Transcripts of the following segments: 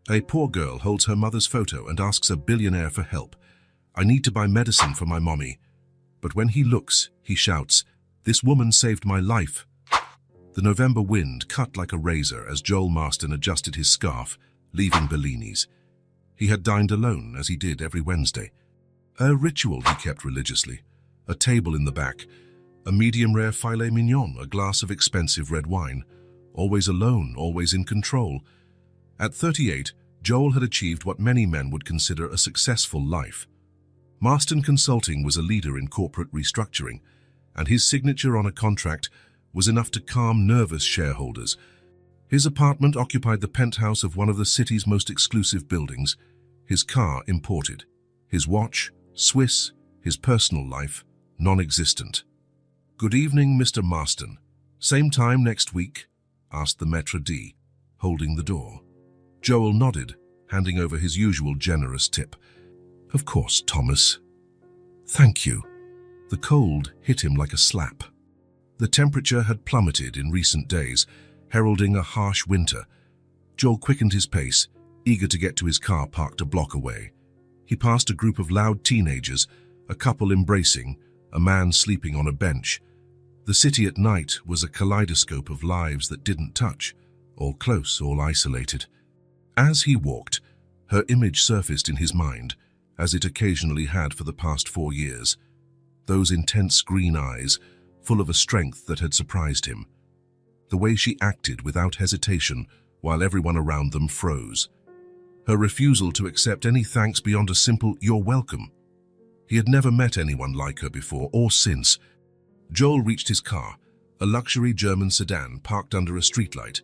A poor girl holds her mother's photo and asks a billionaire for help. "I need to buy medicine for my mommy." But when he looks, he shouts, "This woman saved my life." The November wind cut like a razor as Joel Marston adjusted his scarf, leaving Bellini's. He had dined alone, as he did every Wednesday. A ritual he kept religiously. A table in the back, a medium-rare filet mignon, a glass of expensive red wine. Always alone, always in control. At 38, Joel had achieved what many men would consider a successful life. Marston Consulting was a leader in corporate restructuring, and his signature on a contract was enough to calm nervous shareholders. His apartment occupied the penthouse of one of the city's most exclusive buildings, his car imported, his watch Swiss, his personal life non-existent. "Good evening, Mr. Marston. Same time next week?" asked the maître d', holding the door. Joel nodded, handing over his usual generous tip. "Of course, Thomas. Thank you." The cold hit him like a slap. The temperature had plummeted in recent days, heralding a harsh winter. Joel quickened his pace, eager to get to his car parked a block away. He passed a group of loud teenagers, a couple embracing, a man sleeping on a bench. The city at night was a kaleidoscope of lives that didn't touch, all close, all isolated. As he walked, her image surfaced in his mind, as it occasionally had for the past 4 years. Those intense green eyes, full of a strength that had surprised him. The way she acted without hesitation while everyone around them froze. Her refusal to accept any thanks beyond a simple "you're welcome." He had never met anyone like her before or since. Joel reached his car, a luxury German sedan parked under a streetlight.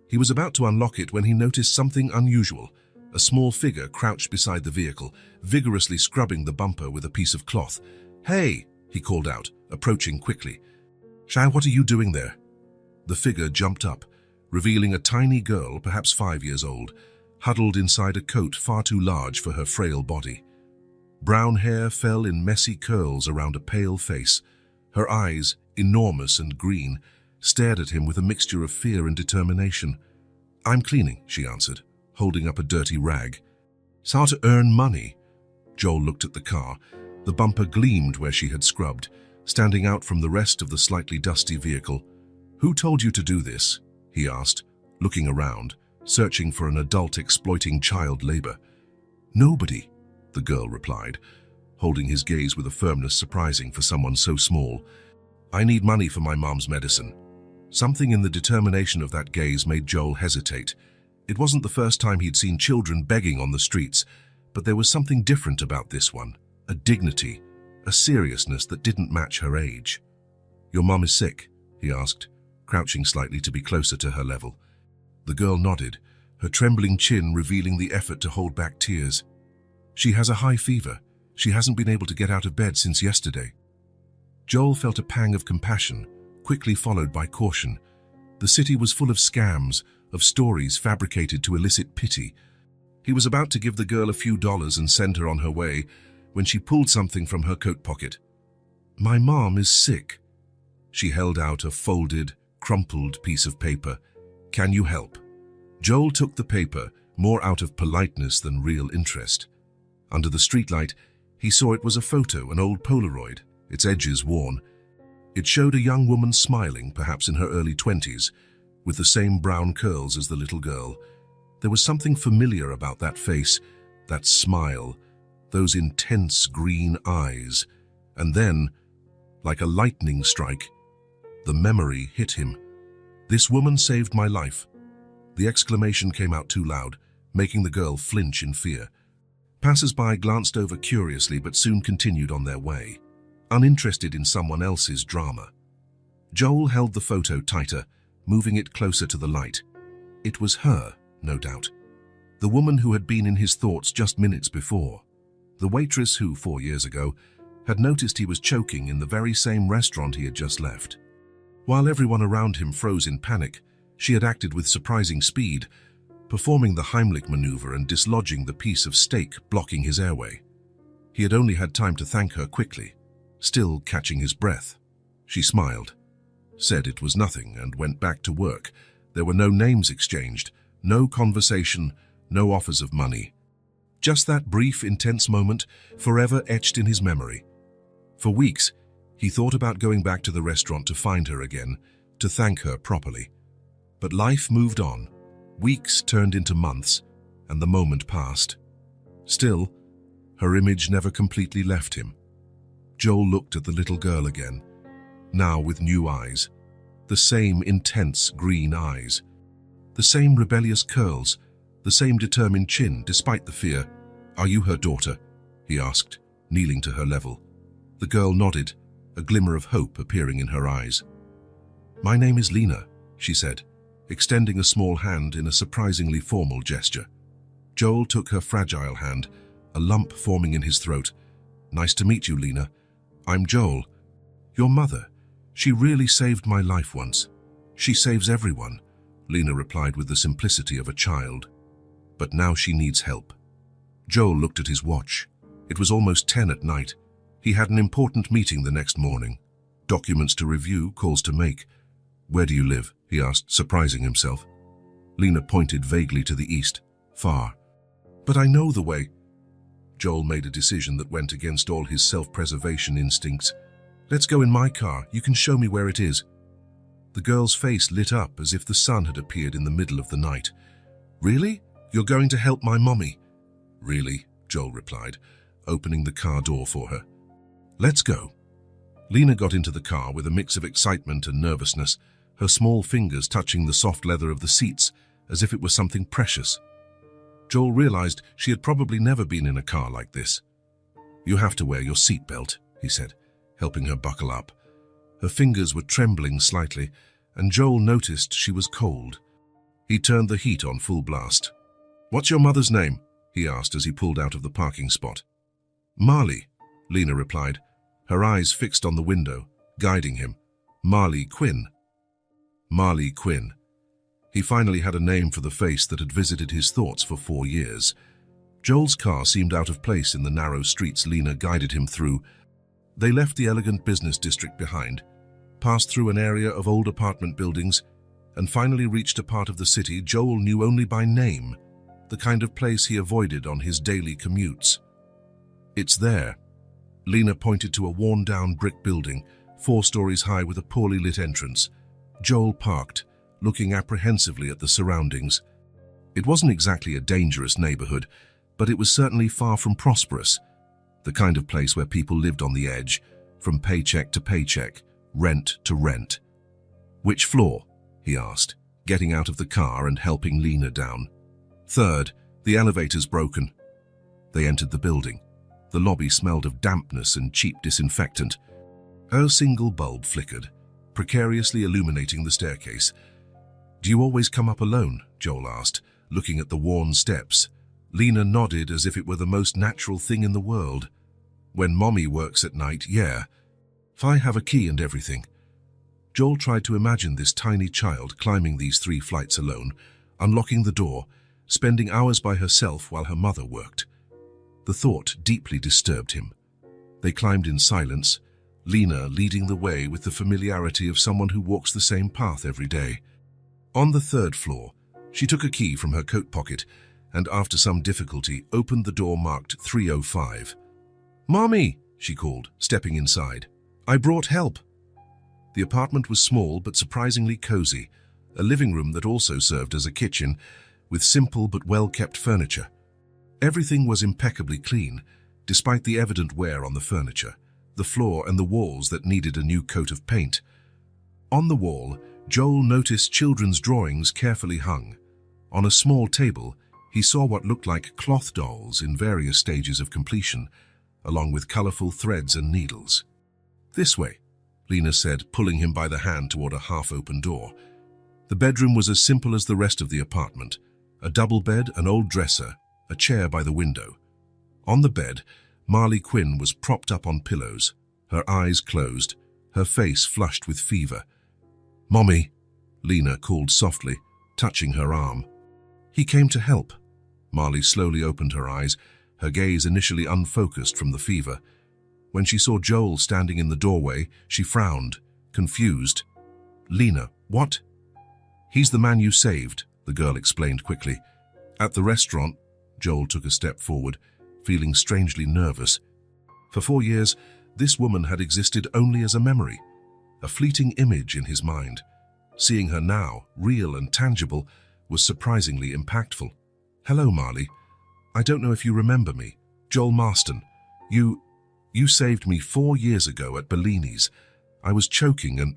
He was about to unlock it when he noticed something unusual. A small figure crouched beside the vehicle, vigorously scrubbing the bumper with a piece of cloth. "Hey!" he called out, approaching quickly. "Shai, what are you doing there?" The figure jumped up, revealing a tiny girl, perhaps 5 years old, huddled inside a coat far too large for her frail body. Brown hair fell in messy curls around a pale face. Her eyes, enormous and green, stared at him with a mixture of fear and determination. "I'm cleaning," she answered, holding up a dirty rag. "It's how to earn money." Joel looked at the car. The bumper gleamed where she had scrubbed, standing out from the rest of the slightly dusty vehicle. "Who told you to do this?" he asked, looking around, searching for an adult exploiting child labor. "Nobody," the girl replied, holding his gaze with a firmness surprising for someone so small. "I need money for my mom's medicine." Something in the determination of that gaze made Joel hesitate. It wasn't the first time he'd seen children begging on the streets, but there was something different about this one, a dignity, a seriousness that didn't match her age. "Your mom is sick?" he asked, crouching slightly to be closer to her level. The girl nodded, her trembling chin revealing the effort to hold back tears. "She has a high fever. She hasn't been able to get out of bed since yesterday." Joel felt a pang of compassion, quickly followed by caution. The city was full of scams, of stories fabricated to elicit pity. He was about to give the girl a few dollars and send her on her way when she pulled something from her coat pocket. "My mom is sick." She held out a folded, crumpled piece of paper. "Can you help?" Joel took the paper, more out of politeness than real interest. Under the streetlight, he saw it was a photo, an old Polaroid, its edges worn. It showed a young woman smiling, perhaps in her early 20s, with the same brown curls as the little girl. There was something familiar about that face, that smile, those intense green eyes. And then, like a lightning strike, the memory hit him. "This woman saved my life." The exclamation came out too loud, making the girl flinch in fear. Passers-by glanced over curiously but soon continued on their way, uninterested in someone else's drama. Joel held the photo tighter, moving it closer to the light. It was her, no doubt. The woman who had been in his thoughts just minutes before. The waitress who, 4 years ago, had noticed he was choking in the very same restaurant he had just left. While everyone around him froze in panic, she had acted with surprising speed, performing the Heimlich maneuver and dislodging the piece of steak blocking his airway. He had only had time to thank her quickly, still catching his breath. She smiled, said it was nothing, and went back to work. There were no names exchanged, no conversation, no offers of money. Just that brief, intense moment, forever etched in his memory. For weeks, he thought about going back to the restaurant to find her again, to thank her properly. But life moved on. Weeks turned into months, and the moment passed. Still, her image never completely left him. Joel looked at the little girl again, now with new eyes. The same intense green eyes. The same rebellious curls, the same determined chin despite the fear. "Are you her daughter?" he asked, kneeling to her level. The girl nodded, a glimmer of hope appearing in her eyes. "My name is Lena," she said, extending a small hand in a surprisingly formal gesture. Joel took her fragile hand, a lump forming in his throat. "Nice to meet you, Lena. I'm Joel. Your mother. She really saved my life once. She saves everyone," Lena replied with the simplicity of a child. "But now she needs help." Joel looked at his watch. It was almost 10 at night. He had an important meeting the next morning. Documents to review, calls to make. "Where do you live?" he asked, surprising himself. Lena pointed vaguely to the east. "Far." "But I know the way." Joel made a decision that went against all his self-preservation instincts. "Let's go in my car. You can show me where it is." The girl's face lit up as if the sun had appeared in the middle of the night. "Really? You're going to help my mommy?" "Really," Joel replied, opening the car door for her. "Let's go." Lena got into the car with a mix of excitement and nervousness, her small fingers touching the soft leather of the seats as if it was something precious. Joel realized she had probably never been in a car like this. "You have to wear your seatbelt," he said, helping her buckle up. Her fingers were trembling slightly, and Joel noticed she was cold. He turned the heat on full blast. "What's your mother's name?" he asked as he pulled out of the parking spot. "Marley," Lena replied, her eyes fixed on the window, guiding him. "Marley Quinn." Marley Quinn. He finally had a name for the face that had visited his thoughts for 4 years. Joel's car seemed out of place in the narrow streets Lena guided him through. They left the elegant business district behind, passed through an area of old apartment buildings, and finally reached a part of the city Joel knew only by name, the kind of place he avoided on his daily commutes. "It's there." Lena pointed to a worn-down brick building, 4 stories high with a poorly lit entrance. Joel parked, looking apprehensively at the surroundings. It wasn't exactly a dangerous neighborhood, but it was certainly far from prosperous. The kind of place where people lived on the edge, from paycheck to paycheck, rent to rent. "Which floor?" he asked, getting out of the car and helping Lena down. "3rd, the elevator's broken." They entered the building. The lobby smelled of dampness and cheap disinfectant. A single bulb flickered, precariously illuminating the staircase. "Do you always come up alone?" Joel asked, looking at the worn steps. Lena nodded as if it were the most natural thing in the world. "When Mommy works at night, yeah. If I have a key and everything." Joel tried to imagine this tiny child climbing these 3 flights alone, unlocking the door, spending hours by herself while her mother worked. The thought deeply disturbed him. They climbed in silence, Lena leading the way with the familiarity of someone who walks the same path every day. On the 3rd floor, she took a key from her coat pocket and, after some difficulty, opened the door marked 305. "Mommy," she called, stepping inside. "I brought help." The apartment was small but surprisingly cozy, a living room that also served as a kitchen, with simple but well-kept furniture. Everything was impeccably clean, despite the evident wear on the furniture, the floor and the walls that needed a new coat of paint. On the wall, Joel noticed children's drawings carefully hung. On a small table, he saw what looked like cloth dolls in various stages of completion, along with colorful threads and needles. "This way," Lena said, pulling him by the hand toward a half-open door. The bedroom was as simple as the rest of the apartment. A double bed, an old dresser, a chair by the window. On the bed, Marley Quinn was propped up on pillows, her eyes closed, her face flushed with fever. "Mommy," Lena called softly, touching her arm. "He came to help." Marley slowly opened her eyes, her gaze initially unfocused from the fever. When she saw Joel standing in the doorway, she frowned, confused. "Lena, what?" "He's the man you saved," the girl explained quickly. At the restaurant, Joel took a step forward, feeling strangely nervous. For 4 years, this woman had existed only as a memory, a fleeting image in his mind. Seeing her now, real and tangible, was surprisingly impactful. "Hello, Marley. I don't know if you remember me. Joel Marston. You saved me 4 years ago at Bellini's. I was choking and—"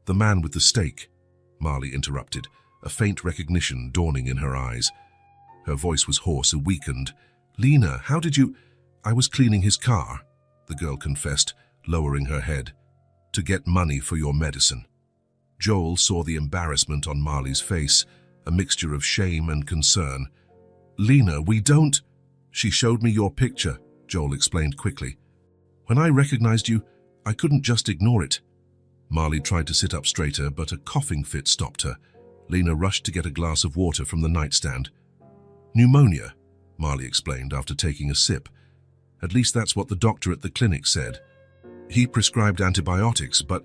"The man with the stake," Marley interrupted, a faint recognition dawning in her eyes. Her voice was hoarse and weakened. "Lena, how did you—" "I was cleaning his car," the girl confessed, lowering her head, "to get money for your medicine." Joel saw the embarrassment on Marley's face, a mixture of shame and concern. "Lena, we don't—" "She showed me your picture," Joel explained quickly. "When I recognized you, I couldn't just ignore it." Marley tried to sit up straighter, but a coughing fit stopped her. Lena rushed to get a glass of water from the nightstand. "Pneumonia," Marley explained after taking a sip. "At least that's what the doctor at the clinic said. He prescribed antibiotics, but—"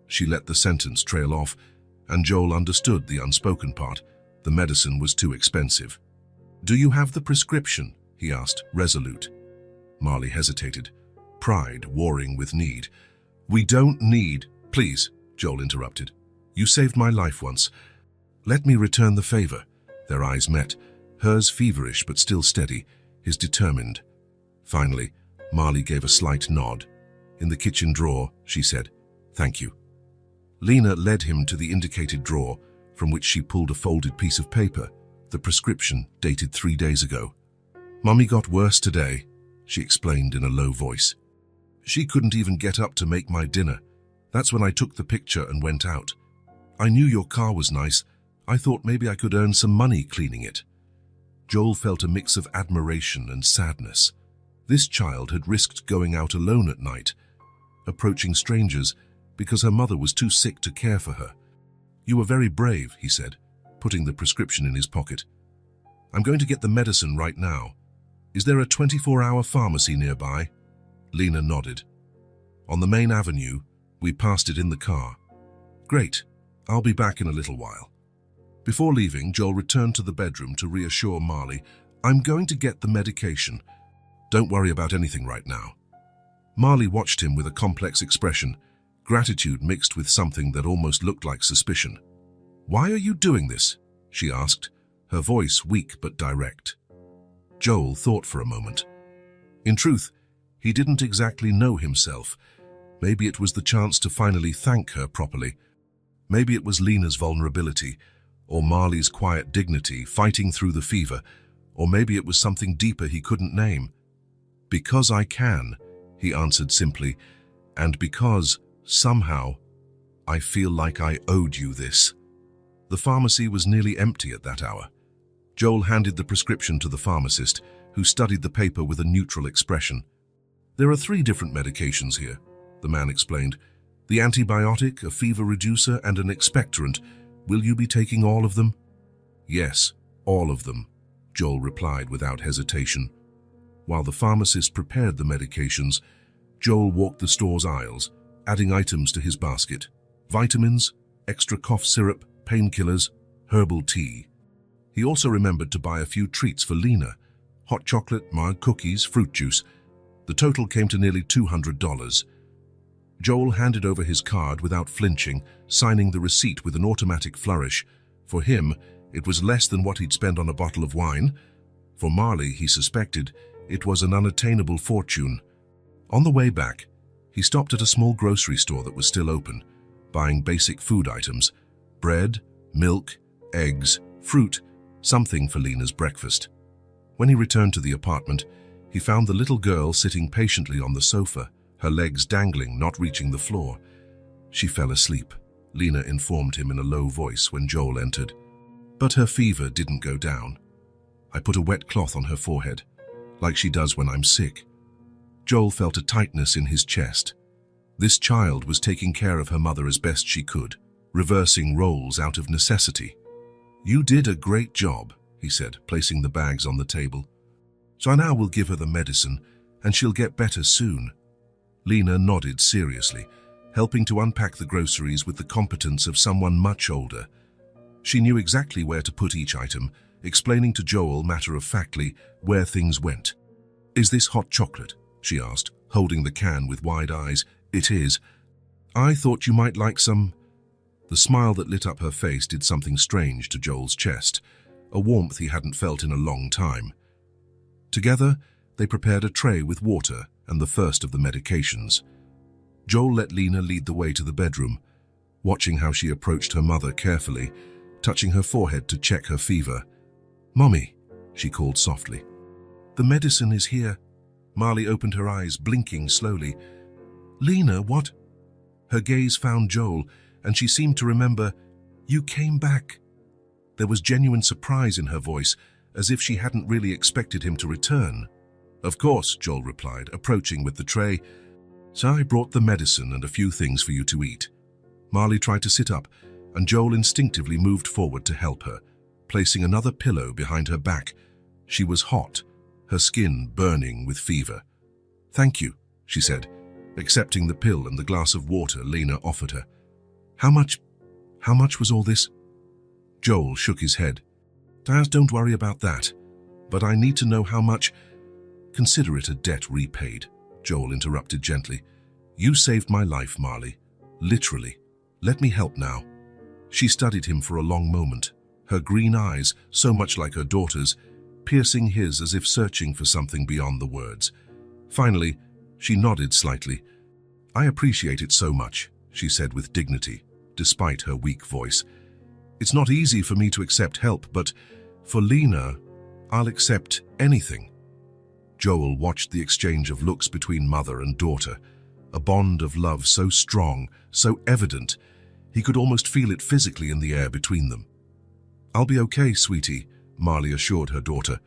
She let the sentence trail off, and Joel understood the unspoken part. The medicine was too expensive. "Do you have the prescription?" he asked, resolute. Marley hesitated, pride warring with need. "We don't need—" "Please," Joel interrupted. "You saved my life once. Let me return the favor." Their eyes met, hers feverish but still steady, his determined. Finally, Marley gave a slight nod. "In the kitchen drawer," she said. "Thank you." Lena led him to the indicated drawer, from which she pulled a folded piece of paper, the prescription dated 3 days ago. "Mummy got worse today," she explained in a low voice. "She couldn't even get up to make my dinner. That's when I took the picture and went out. I knew your car was nice. I thought maybe I could earn some money cleaning it." Joel felt a mix of admiration and sadness. This child had risked going out alone at night, approaching strangers, because her mother was too sick to care for her. "You were very brave," he said, putting the prescription in his pocket. "I'm going to get the medicine right now. Is there a 24-hour pharmacy nearby?" Lena nodded. "On the main avenue. We passed it in the car." "Great. I'll be back in a little while." Before leaving, Joel returned to the bedroom to reassure Marley, "I'm going to get the medication. Don't worry about anything right now." Marley watched him with a complex expression, gratitude mixed with something that almost looked like suspicion. "Why are you doing this?" she asked, her voice weak but direct. Joel thought for a moment. In truth, he didn't exactly know himself. Maybe it was the chance to finally thank her properly. Maybe it was Lena's vulnerability, or Marley's quiet dignity fighting through the fever, or maybe it was something deeper he couldn't name. "Because I can," he answered simply, "and because, somehow, I feel like I owed you this." The pharmacy was nearly empty at that hour. Joel handed the prescription to the pharmacist, who studied the paper with a neutral expression. "There are 3 different medications here," the man explained. "The antibiotic, a fever reducer, and an expectorant. Will you be taking all of them?" "Yes, all of them," Joel replied without hesitation. While the pharmacist prepared the medications, Joel walked the store's aisles, adding items to his basket. Vitamins, extra cough syrup, painkillers, herbal tea. He also remembered to buy a few treats for Lena: hot chocolate, mild cookies, fruit juice. The total came to nearly $200. Joel handed over his card without flinching, signing the receipt with an automatic flourish. For him, it was less than what he'd spend on a bottle of wine. For Marley, he suspected, it was an unattainable fortune. On the way back, he stopped at a small grocery store that was still open, buying basic food items: bread, milk, eggs, fruit, something for Lena's breakfast. When he returned to the apartment, he found the little girl sitting patiently on the sofa, her legs dangling, not reaching the floor. She fell asleep, Lena informed him in a low voice when Joel entered. But her fever didn't go down. "I put a wet cloth on her forehead, like she does when I'm sick." Joel felt a tightness in his chest. This child was taking care of her mother as best she could, reversing roles out of necessity. "You did a great job," he said, placing the bags on the table. "So now we'll give her the medicine, and she'll get better soon." Lena nodded seriously, helping to unpack the groceries with the competence of someone much older. She knew exactly where to put each item, explaining to Joel matter-of-factly where things went. "Is this hot chocolate?" she asked, holding the can with wide eyes. "It is. I thought you might like some." The smile that lit up her face did something strange to Joel's chest, a warmth he hadn't felt in a long time. Together, they prepared a tray with water and the first of the medications. Joel let Lena lead the way to the bedroom, watching how she approached her mother carefully, touching her forehead to check her fever. "Mommy," she called softly. "The medicine is here." Marley opened her eyes, blinking slowly. "Lena, what?" Her gaze found Joel, and she seemed to remember. "You came back." There was genuine surprise in her voice, as if she hadn't really expected him to return. "Of course," Joel replied, approaching with the tray. "So I brought the medicine and a few things for you to eat." Marley tried to sit up, and Joel instinctively moved forward to help her, placing another pillow behind her back. She was hot, her skin burning with fever. "Thank you," she said, accepting the pill and the glass of water Lena offered her. How much was all this?" Joel shook his head. "Daz, don't worry about that. But I need to know how much." "Consider it a debt repaid," Joel interrupted gently. "You saved my life, Marley. Literally. Let me help now." She studied him for a long moment, her green eyes, so much like her daughter's, piercing his as if searching for something beyond the words. Finally, she nodded slightly. "I appreciate it so much," she said with dignity, despite her weak voice. "It's not easy for me to accept help, but for Lena, I'll accept anything." Joel watched the exchange of looks between mother and daughter, a bond of love so strong, so evident, he could almost feel it physically in the air between them. "I'll be okay, sweetie," Marley assured her daughter.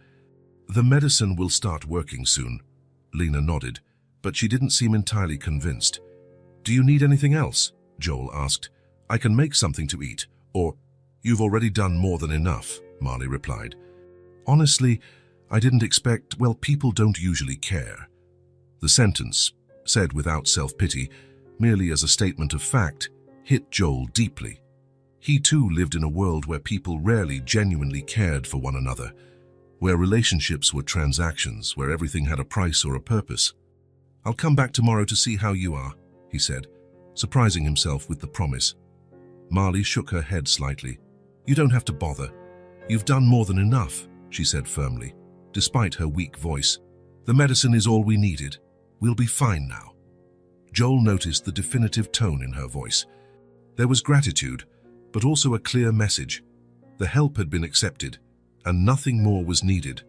"The medicine will start working soon." Lena nodded, but she didn't seem entirely convinced. "Do you need anything else?" Joel asked. "I can make something to eat, or..." "You've already done more than enough," Marley replied. "Honestly, I didn't expect, well, people don't usually care." The sentence, said without self-pity, merely as a statement of fact, hit Joel deeply. He too lived in a world where people rarely genuinely cared for one another, where relationships were transactions, where everything had a price or a purpose. "I'll come back tomorrow to see how you are," he said, surprising himself with the promise. Marley shook her head slightly. "You don't have to bother. You've done more than enough," she said firmly, despite her weak voice. "The medicine is all we needed. We'll be fine now." Joel noticed the definitive tone in her voice. There was gratitude, but also a clear message. The help had been accepted, and nothing more was needed.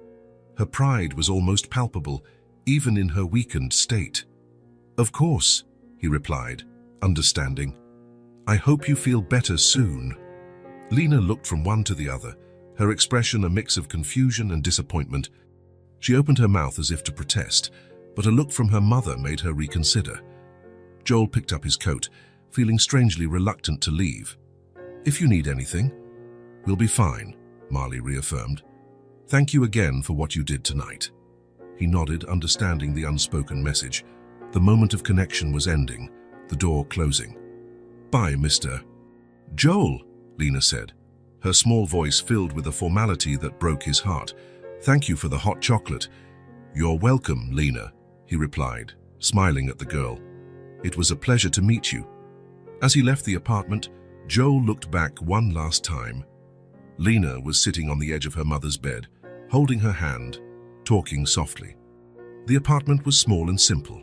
Her pride was almost palpable, even in her weakened state. "Of course," he replied, understanding. "I hope you feel better soon." Lena looked from one to the other, her expression a mix of confusion and disappointment. She opened her mouth as if to protest, but a look from her mother made her reconsider. Joel picked up his coat, feeling strangely reluctant to leave. "If you need anything, we'll be fine," Marley reaffirmed. "Thank you again for what you did tonight." He nodded, understanding the unspoken message. The moment of connection was ending, the door closing. "Bye, Mr. Joel," Lena said, her small voice filled with a formality that broke his heart. "Thank you for the hot chocolate." "You're welcome, Lena," he replied, smiling at the girl. "It was a pleasure to meet you." As he left the apartment, Joel looked back one last time. Lena was sitting on the edge of her mother's bed, holding her hand, talking softly. The apartment was small and simple,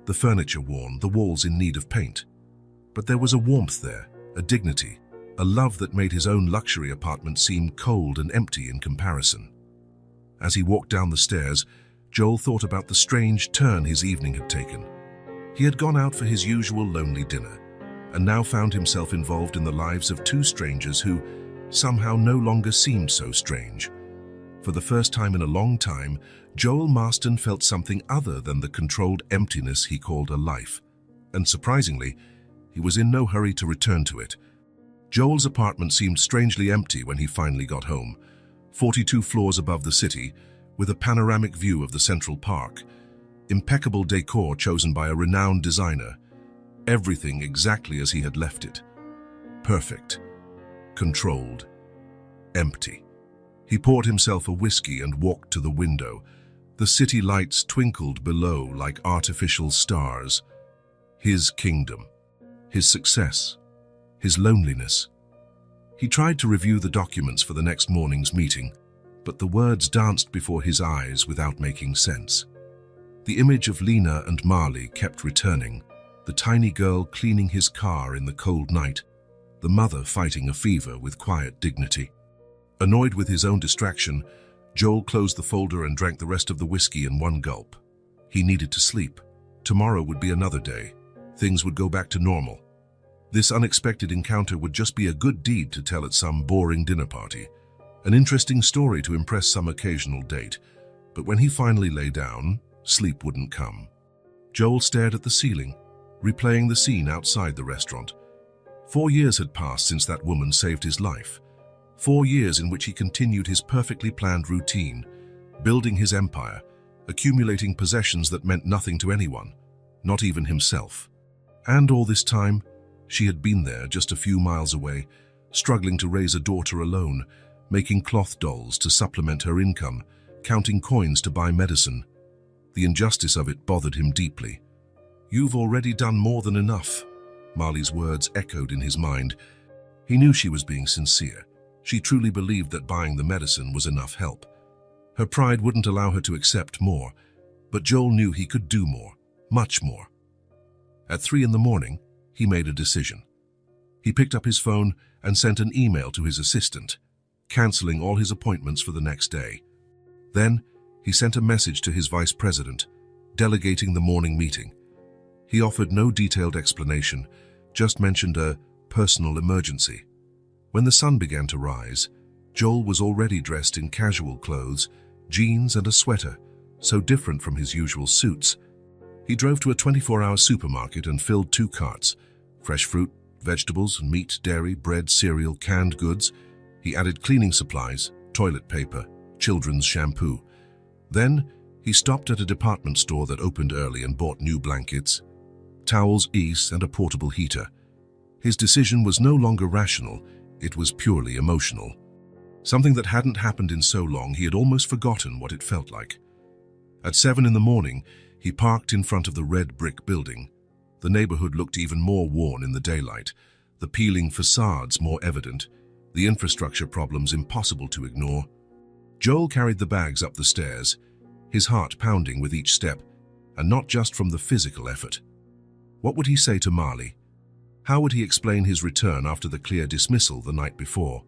the furniture worn, the walls in need of paint. But there was a warmth there, a dignity, a love that made his own luxury apartment seem cold and empty in comparison. As he walked down the stairs, Joel thought about the strange turn his evening had taken. He had gone out for his usual lonely dinner, and now found himself involved in the lives of two strangers who somehow no longer seemed so strange. For the first time in a long time, Joel Marston felt something other than the controlled emptiness he called a life. And surprisingly, he was in no hurry to return to it. Joel's apartment seemed strangely empty when he finally got home, 42 floors above the city, with a panoramic view of the Central Park. Impeccable decor chosen by a renowned designer. Everything exactly as he had left it. Perfect. Controlled. Empty. He poured himself a whiskey and walked to the window. The city lights twinkled below like artificial stars. His kingdom, his success, his loneliness. He tried to review the documents for the next morning's meeting, but the words danced before his eyes without making sense. The image of Lena and Marley kept returning, the tiny girl cleaning his car in the cold night, the mother fighting a fever with quiet dignity. Annoyed with his own distraction, Joel closed the folder and drank the rest of the whiskey in one gulp. He needed to sleep. Tomorrow would be another day. Things would go back to normal. This unexpected encounter would just be a good deed to tell at some boring dinner party, an interesting story to impress some occasional date. But when he finally lay down, sleep wouldn't come. Joel stared at the ceiling, replaying the scene outside the restaurant. 4 years had passed since that woman saved his life. 4 years in which he continued his perfectly planned routine, building his empire, accumulating possessions that meant nothing to anyone, not even himself. And all this time, she had been there just a few miles away, struggling to raise a daughter alone, making cloth dolls to supplement her income, counting coins to buy medicine. The injustice of it bothered him deeply. "You've already done more than enough," Marley's words echoed in his mind. He knew she was being sincere. She truly believed that buying the medicine was enough help. Her pride wouldn't allow her to accept more, but Joel knew he could do more, much more. At 3 in the morning, he made a decision. He picked up his phone and sent an email to his assistant, cancelling all his appointments for the next day. Then, he sent a message to his vice president, delegating the morning meeting. He offered no detailed explanation, just mentioned a personal emergency. When the sun began to rise, Joel was already dressed in casual clothes, jeans and a sweater, so different from his usual suits. He drove to a 24-hour supermarket and filled 2 carts, fresh fruit, vegetables, meat, dairy, bread, cereal, canned goods. He added cleaning supplies, toilet paper, children's shampoo. Then, he stopped at a department store that opened early and bought new blankets, towels, ease, and a portable heater. His decision was no longer rational, it was purely emotional. Something that hadn't happened in so long he had almost forgotten what it felt like. At 7 in the morning, he parked in front of the red brick building. The neighborhood looked even more worn in the daylight, the peeling facades more evident, the infrastructure problems impossible to ignore. Joel carried the bags up the stairs, his heart pounding with each step, and not just from the physical effort. What would he say to Marley? How would he explain his return after the clear dismissal the night before?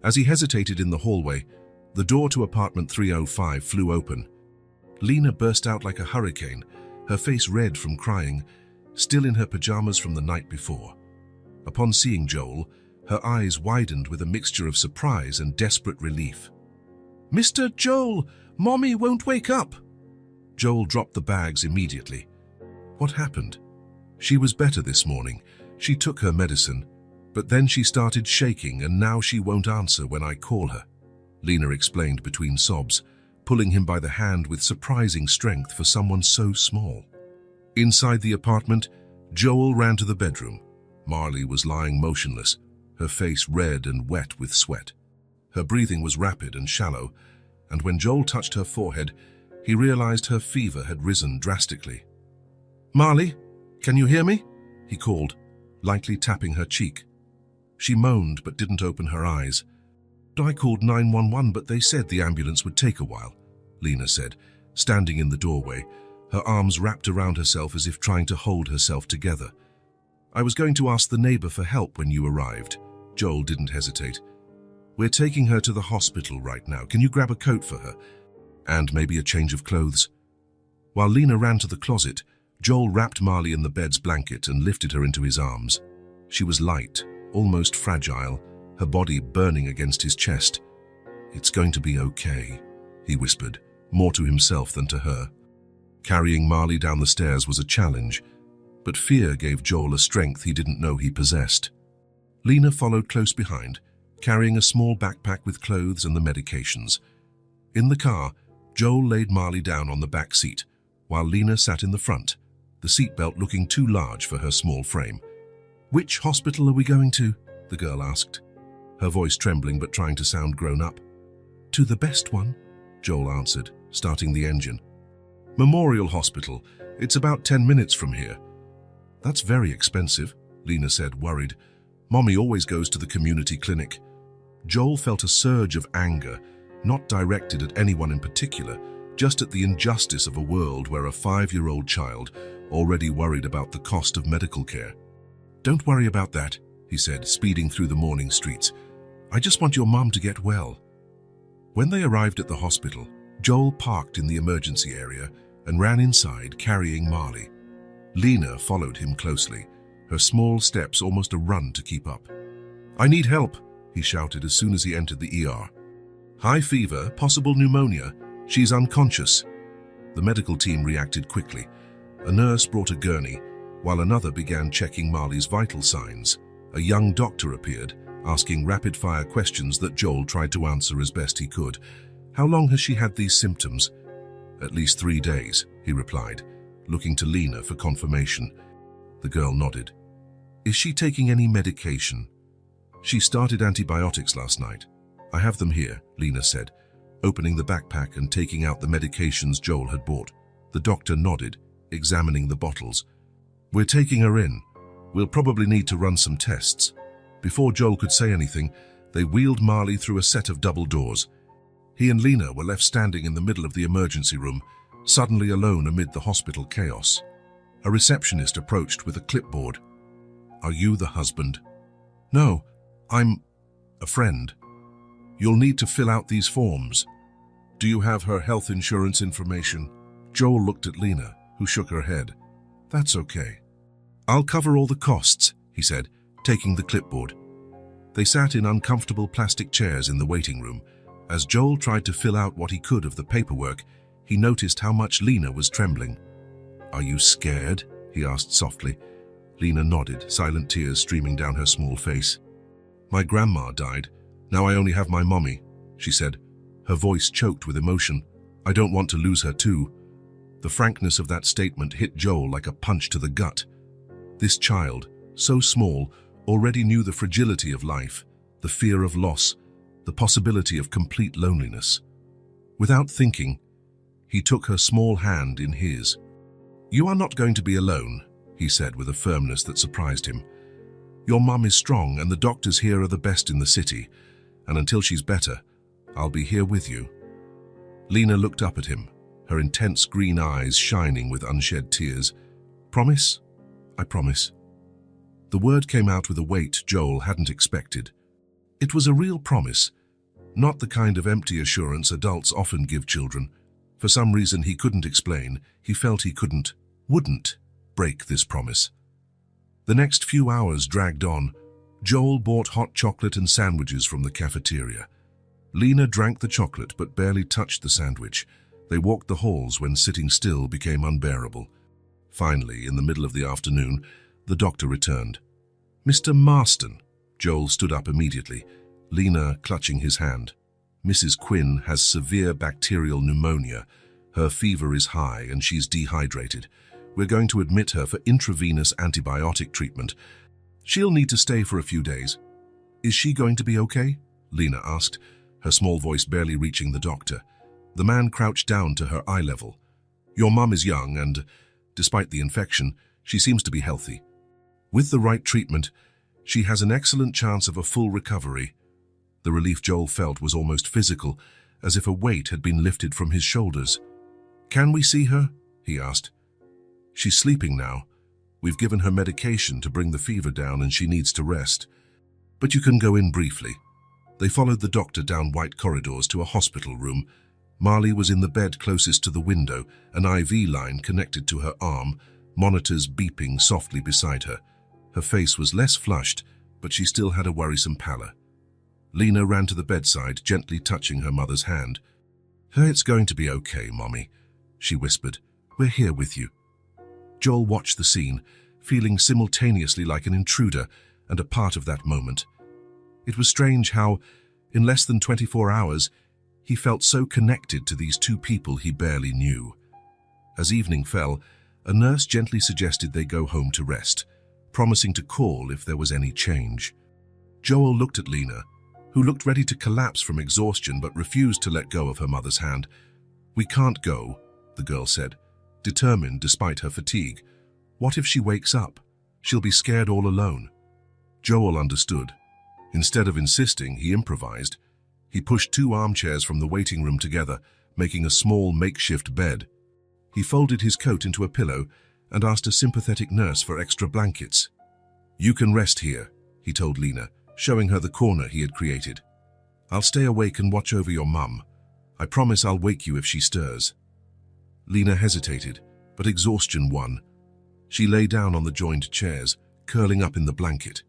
As he hesitated in the hallway, the door to apartment 305 flew open. Lena burst out like a hurricane, her face red from crying, still in her pajamas from the night before. Upon seeing Joel, her eyes widened with a mixture of surprise and desperate relief. "Mr. Joel, Mommy won't wake up!" Joel dropped the bags immediately. What happened? She was better this morning. She took her medicine, but then she started shaking and now she won't answer when I call her, Lena explained between sobs, pulling him by the hand with surprising strength for someone so small. Inside the apartment, Joel ran to the bedroom. Marley was lying motionless, her face red and wet with sweat. Her breathing was rapid and shallow, and when Joel touched her forehead, he realized her fever had risen drastically. "Marley, can you hear me?" he called, lightly tapping her cheek. She moaned but didn't open her eyes. "I called 911, but they said the ambulance would take a while," Lena said, standing in the doorway, her arms wrapped around herself as if trying to hold herself together. "I was going to ask the neighbor for help when you arrived." Joel didn't hesitate. "We're taking her to the hospital right now. Can you grab a coat for her? And maybe a change of clothes?" While Lena ran to the closet, Joel wrapped Marley in the bed's blanket and lifted her into his arms. She was light, almost fragile, her body burning against his chest. "It's going to be okay," he whispered, more to himself than to her. Carrying Marley down the stairs was a challenge, but fear gave Joel a strength he didn't know he possessed. Lena followed close behind, carrying a small backpack with clothes and the medications. In the car, Joel laid Marley down on the back seat, while Lena sat in the front, the seatbelt looking too large for her small frame. "Which hospital are we going to?" the girl asked, her voice trembling but trying to sound grown up. To the best one, Joel answered, starting the engine. Memorial Hospital. It's about 10 minutes from here. That's very expensive, Lena said, worried. Mommy always goes to the community clinic. Joel felt a surge of anger, not directed at anyone in particular, just at the injustice of a world where a 5-year-old child already worried about the cost of medical care. Don't worry about that, he said, speeding through the morning streets. I just want your mum to get well. When they arrived at the hospital, Joel parked in the emergency area and ran inside carrying Marley. Lena followed him closely, her small steps almost a run to keep up. I need help, he shouted as soon as he entered the ER. High fever, possible pneumonia. She's unconscious. The medical team reacted quickly. A nurse brought a gurney, while another began checking Marley's vital signs. A young doctor appeared, asking rapid-fire questions that Joel tried to answer as best he could. How long has she had these symptoms? At least 3 days, he replied, looking to Lena for confirmation. The girl nodded. Is she taking any medication? She started antibiotics last night. I have them here, Lena said, opening the backpack and taking out the medications Joel had bought. The doctor nodded, examining the bottles. We're taking her in. We'll probably need to run some tests. Before Joel could say anything, they wheeled Marley through a set of double doors. He and Lena were left standing in the middle of the emergency room, suddenly alone amid the hospital chaos. A receptionist approached with a clipboard. Are you the husband? No, I'm a friend. You'll need to fill out these forms. Do you have her health insurance information? Joel looked at Lena, who shook her head. That's okay. I'll cover all the costs, he said, taking the clipboard. They sat in uncomfortable plastic chairs in the waiting room. As Joel tried to fill out what he could of the paperwork, he noticed how much Lena was trembling. Are you scared? He asked softly. Lena nodded, silent tears streaming down her small face. My grandma died. Now I only have my mommy, she said, her voice choked with emotion. I don't want to lose her too. The frankness of that statement hit Joel like a punch to the gut. This child, so small, already knew the fragility of life, the fear of loss, the possibility of complete loneliness. Without thinking, he took her small hand in his. You are not going to be alone, he said with a firmness that surprised him. Your mum is strong and the doctors here are the best in the city, and until she's better, I'll be here with you. Lena looked up at him, her intense green eyes shining with unshed tears. Promise? I promise. The word came out with a weight Joel hadn't expected. It was a real promise, not the kind of empty assurance adults often give children. For some reason he couldn't explain, he felt he wouldn't break this promise. The next few hours dragged on. Joel bought hot chocolate and sandwiches from the cafeteria. Lena drank the chocolate but barely touched the sandwich. They walked the halls when sitting still became unbearable. Finally, in the middle of the afternoon, the doctor returned. Mr. Marston. Joel stood up immediately, Lena clutching his hand. Mrs. Quinn has severe bacterial pneumonia. Her fever is high and she's dehydrated. We're going to admit her for intravenous antibiotic treatment. She'll need to stay for a few days. Is she going to be okay? Lena asked, her small voice barely reaching the doctor. The man crouched down to her eye level. Your mum is young and, despite the infection, she seems to be healthy. With the right treatment, she has an excellent chance of a full recovery. The relief Joel felt was almost physical, as if a weight had been lifted from his shoulders. Can we see her? He asked. She's sleeping now. We've given her medication to bring the fever down and she needs to rest. But you can go in briefly. They followed the doctor down white corridors to a hospital room. Marley was in the bed closest to the window, an IV line connected to her arm, monitors beeping softly beside her. Her face was less flushed, but she still had a worrisome pallor. Lena ran to the bedside, gently touching her mother's hand. It's going to be okay, Mommy, she whispered. We're here with you. Joel watched the scene, feeling simultaneously like an intruder and a part of that moment. It was strange how, in less than 24 hours, he felt so connected to these two people he barely knew. As evening fell, a nurse gently suggested they go home to rest, promising to call if there was any change. Joel looked at Lena, who looked ready to collapse from exhaustion but refused to let go of her mother's hand. "We can't go," the girl said, determined despite her fatigue. "What if she wakes up? She'll be scared all alone." Joel understood. Instead of insisting, he improvised. He pushed 2 armchairs from the waiting room together, making a small makeshift bed. He folded his coat into a pillow and asked a sympathetic nurse for extra blankets. "You can rest here," he told Lena, showing her the corner he had created. "I'll stay awake and watch over your mum. I promise I'll wake you if she stirs." Lena hesitated, but exhaustion won. She lay down on the joined chairs, curling up in the blanket.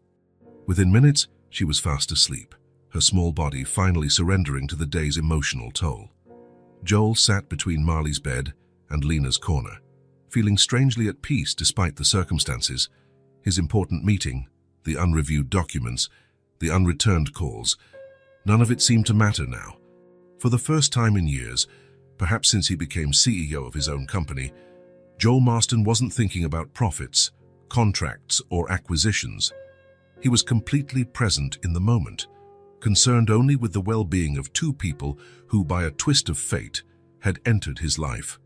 Within minutes, she was fast asleep, her small body finally surrendering to the day's emotional toll. Joel sat between Marley's bed and Lena's corner, feeling strangely at peace despite the circumstances. His important meeting, the unreviewed documents, the unreturned calls, none of it seemed to matter now. For the first time in years, perhaps since he became CEO of his own company, Joel Marston wasn't thinking about profits, contracts, or acquisitions. He was completely present in the moment, concerned only with the well-being of 2 people who, by a twist of fate, had entered his life.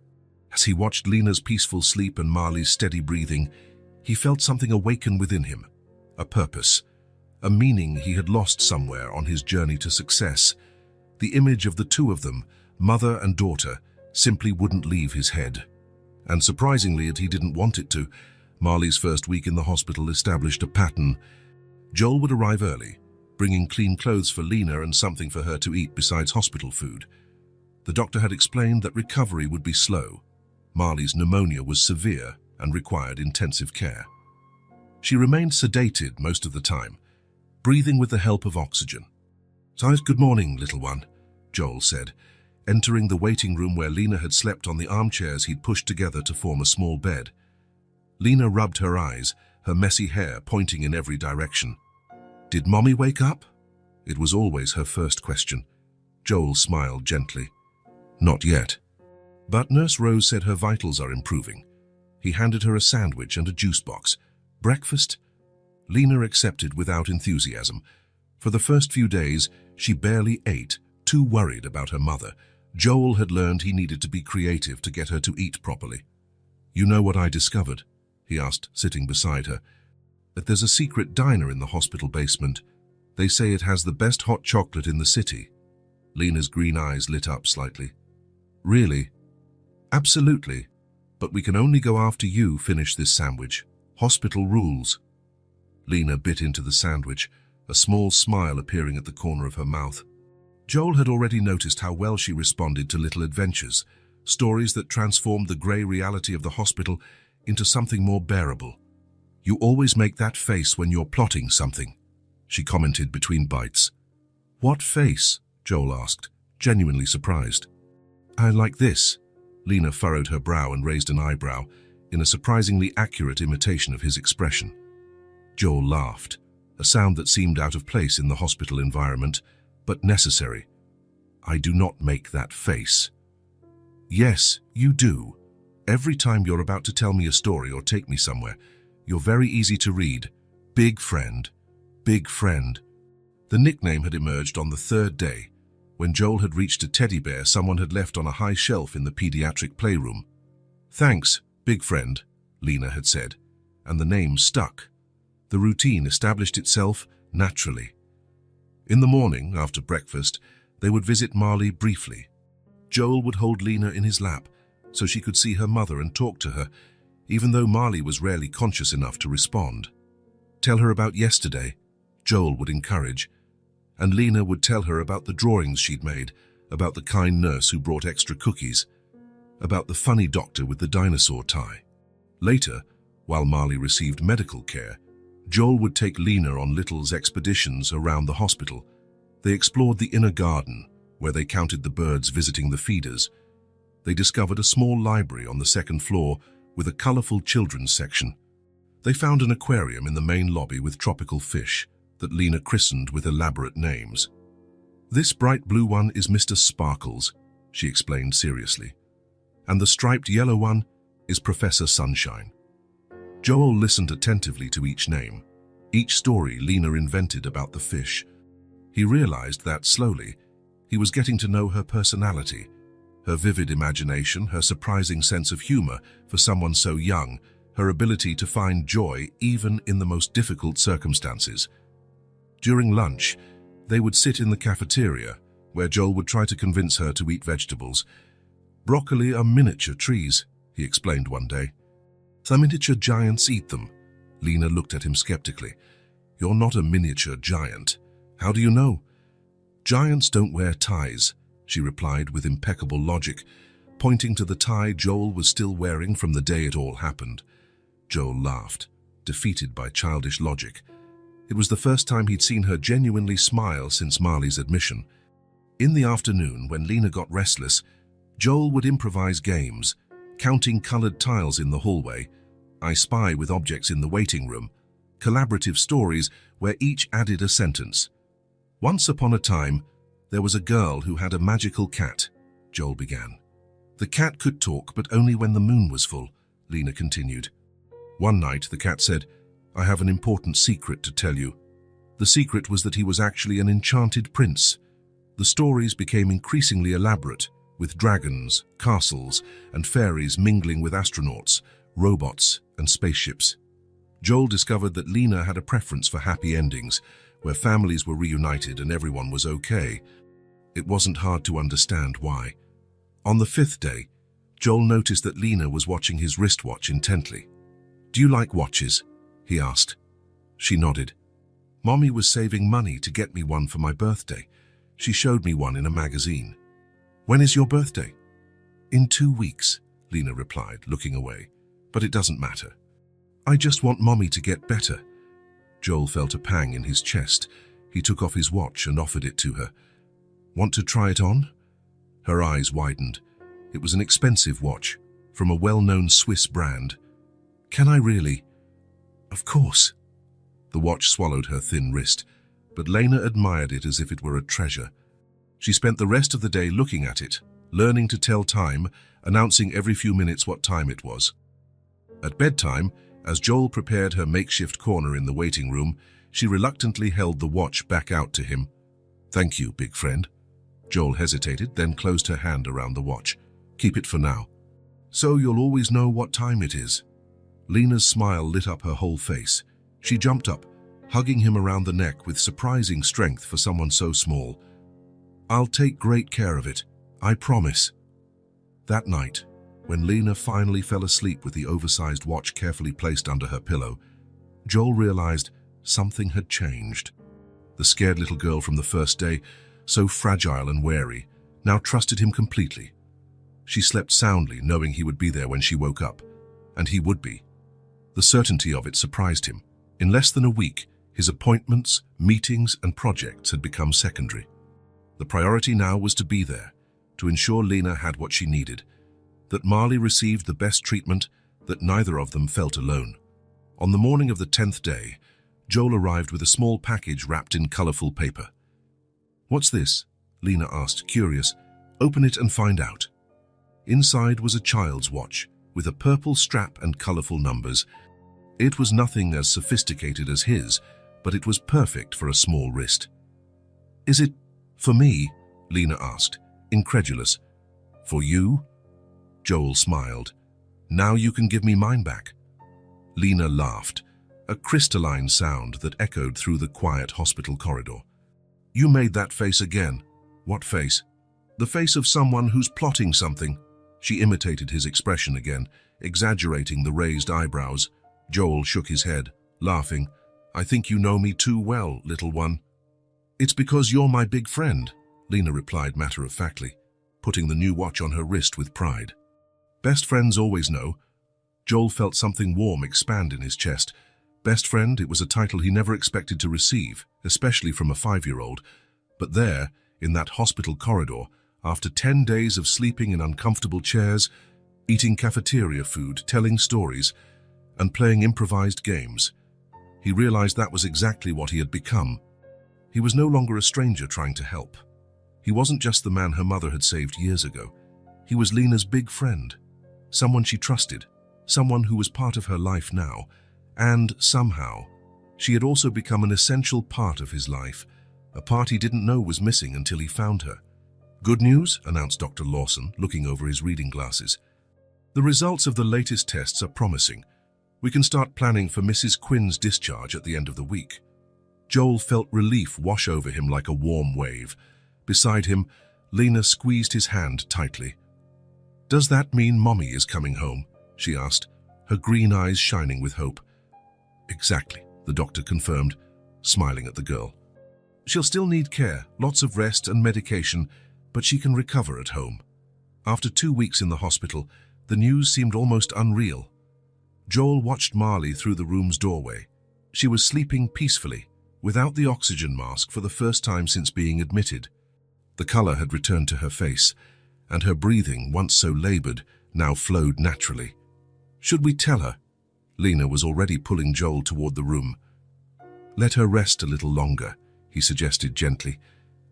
As he watched Lena's peaceful sleep and Marley's steady breathing, he felt something awaken within him, a purpose, a meaning he had lost somewhere on his journey to success. The image of the 2 of them, mother and daughter, simply wouldn't leave his head. And surprisingly, he didn't want it to. Marley's first week in the hospital established a pattern. Joel would arrive early, bringing clean clothes for Lena and something for her to eat besides hospital food. The doctor had explained that recovery would be slow. Marley's pneumonia was severe and required intensive care. She remained sedated most of the time, breathing with the help of oxygen. "Good morning, little one," Joel said, entering the waiting room where Lena had slept on the armchairs he'd pushed together to form a small bed. Lena rubbed her eyes, her messy hair pointing in every direction. "Did Mommy wake up?" It was always her first question. Joel smiled gently. "Not yet." But Nurse Rose said her vitals are improving. He handed her a sandwich and a juice box. "Breakfast?" Lena accepted without enthusiasm. For the first few days, she barely ate, too worried about her mother. Joel had learned he needed to be creative to get her to eat properly. "You know what I discovered?" he asked, sitting beside her. "That there's a secret diner in the hospital basement. They say it has the best hot chocolate in the city." Lena's green eyes lit up slightly. "Really?" "Absolutely. But we can only go after you finish this sandwich. Hospital rules." Lena bit into the sandwich, a small smile appearing at the corner of her mouth. Joel had already noticed how well she responded to little adventures, stories that transformed the grey reality of the hospital into something more bearable. "You always make that face when you're plotting something," she commented between bites. "What face?" Joel asked, genuinely surprised. "I like this." Lena furrowed her brow and raised an eyebrow, in a surprisingly accurate imitation of his expression. Joel laughed, a sound that seemed out of place in the hospital environment, but necessary. "I do not make that face." "Yes, you do. Every time you're about to tell me a story or take me somewhere, you're very easy to read. Big friend, big friend." The nickname had emerged on the 3rd day, when Joel had reached a teddy bear someone had left on a high shelf in the pediatric playroom. "Thanks, big friend," Lena had said, and the name stuck. The routine established itself naturally. In the morning, after breakfast, they would visit Marley briefly. Joel would hold Lena in his lap so she could see her mother and talk to her, even though Marley was rarely conscious enough to respond. "Tell her about yesterday," Joel would encourage, and Lena would tell her about the drawings she'd made, about the kind nurse who brought extra cookies, about the funny doctor with the dinosaur tie. Later, while Marley received medical care, Joel would take Lena on Little's expeditions around the hospital. They explored the inner garden, where they counted the birds visiting the feeders. They discovered a small library on the 2nd floor with a colorful children's section. They found an aquarium in the main lobby with tropical fish that Lena christened with elaborate names. "This bright blue one is Mr. Sparkles," she explained seriously. "And the striped yellow one is Professor Sunshine." Joel listened attentively to each name, each story Lena invented about the fish. He realized that, slowly, he was getting to know her personality, her vivid imagination, her surprising sense of humor for someone so young, her ability to find joy even in the most difficult circumstances. During lunch, they would sit in the cafeteria, where Joel would try to convince her to eat vegetables. "Broccoli are miniature trees," he explained one day. "Some miniature giants eat them." Lena looked at him skeptically. "You're not a miniature giant. How do you know?" "Giants don't wear ties," she replied with impeccable logic, pointing to the tie Joel was still wearing from the day it all happened. Joel laughed, defeated by childish logic. It was the first time he'd seen her genuinely smile since Marley's admission. In the afternoon, when Lena got restless, Joel would improvise games, counting colored tiles in the hallway, I Spy with objects in the waiting room, collaborative stories where each added a sentence. "Once upon a time, there was a girl who had a magical cat," Joel began. "The cat could talk, but only when the moon was full," Lena continued. "One night, the cat said, 'I have an important secret to tell you.' The secret was that he was actually an enchanted prince." The stories became increasingly elaborate, with dragons, castles, and fairies mingling with astronauts, robots, and spaceships. Joel discovered that Lena had a preference for happy endings, where families were reunited and everyone was okay. It wasn't hard to understand why. On the fifth day, Joel noticed that Lena was watching his wristwatch intently. "Do you like watches?" he asked. She nodded. "Mommy was saving money to get me one for my birthday. She showed me one in a magazine." "When is your birthday?" "In 2 weeks," Lena replied, looking away. "But it doesn't matter. I just want Mommy to get better." Joel felt a pang in his chest. He took off his watch and offered it to her. "Want to try it on?" Her eyes widened. It was an expensive watch, from a well-known Swiss brand. "Can I really?" "Of course." The watch swallowed her thin wrist, but Lena admired it as if it were a treasure. She spent the rest of the day looking at it, learning to tell time, announcing every few minutes what time it was. At bedtime, as Joel prepared her makeshift corner in the waiting room, she reluctantly held the watch back out to him. "Thank you, big friend." Joel hesitated, then closed her hand around the watch. "Keep it for now. So you'll always know what time it is." Lena's smile lit up her whole face. She jumped up, hugging him around the neck with surprising strength for someone so small. "I'll take great care of it, I promise." That night, when Lena finally fell asleep with the oversized watch carefully placed under her pillow, Joel realized something had changed. The scared little girl from the first day, so fragile and wary, now trusted him completely. She slept soundly, knowing he would be there when she woke up. And he would be. The certainty of it surprised him. In less than a week, his appointments, meetings, and projects had become secondary. The priority now was to be there, to ensure Lena had what she needed, that Marley received the best treatment, that neither of them felt alone. On the morning of the 10th day, Joel arrived with a small package wrapped in colorful paper. "What's this?" Lena asked, curious. "Open it and find out." Inside was a child's watch, with a purple strap and colorful numbers. It was nothing as sophisticated as his, but it was perfect for a small wrist. "Is it for me?" Lena asked, incredulous. "For you?" Joel smiled. "Now you can give me mine back." Lena laughed, a crystalline sound that echoed through the quiet hospital corridor. "You made that face again." "What face?" "The face of someone who's plotting something." She imitated his expression again, exaggerating the raised eyebrows. Joel shook his head, laughing. "I think you know me too well, little one." "It's because you're my big friend," Lena replied matter-of-factly, putting the new watch on her wrist with pride. "Best friends always know." Joel felt something warm expand in his chest. Best friend, it was a title he never expected to receive, especially from a 5-year-old. But there, in that hospital corridor, after 10 days of sleeping in uncomfortable chairs, eating cafeteria food, telling stories, and playing improvised games, he realized that was exactly what he had become. He was no longer a stranger trying to help. He wasn't just the man her mother had saved years ago. He was Lena's big friend, someone she trusted, someone who was part of her life now, and somehow, she had also become an essential part of his life, a part he didn't know was missing until he found her. "Good news," announced Dr. Lawson, looking over his reading glasses. "The results of the latest tests are promising. We can start planning for Mrs. Quinn's discharge at the end of the week." Joel felt relief wash over him like a warm wave. Beside him, Lena squeezed his hand tightly. "Does that mean Mommy is coming home?" she asked, her green eyes shining with hope. "Exactly," the doctor confirmed, smiling at the girl. "She'll still need care, lots of rest and medication, but she can recover at home." After 2 weeks in the hospital, the news seemed almost unreal. Joel watched Marley through the room's doorway. She was sleeping peacefully, without the oxygen mask for the first time since being admitted. The color had returned to her face, and her breathing, once so labored, now flowed naturally. "Should we tell her?" Lena was already pulling Joel toward the room. "Let her rest a little longer," he suggested gently.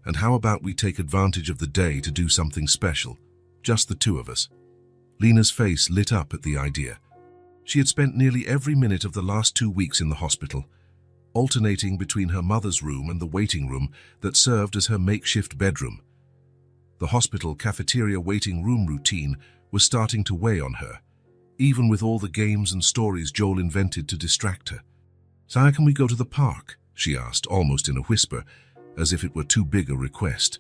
"And how about we take advantage of the day to do something special, just the two of us?" Lena's face lit up at the idea. She had spent nearly every minute of the last 2 weeks in the hospital, alternating between her mother's room and the waiting room that served as her makeshift bedroom. The hospital cafeteria waiting room routine was starting to weigh on her, even with all the games and stories Joel invented to distract her. "So how can we go to the park?" she asked, almost in a whisper, as if it were too big a request.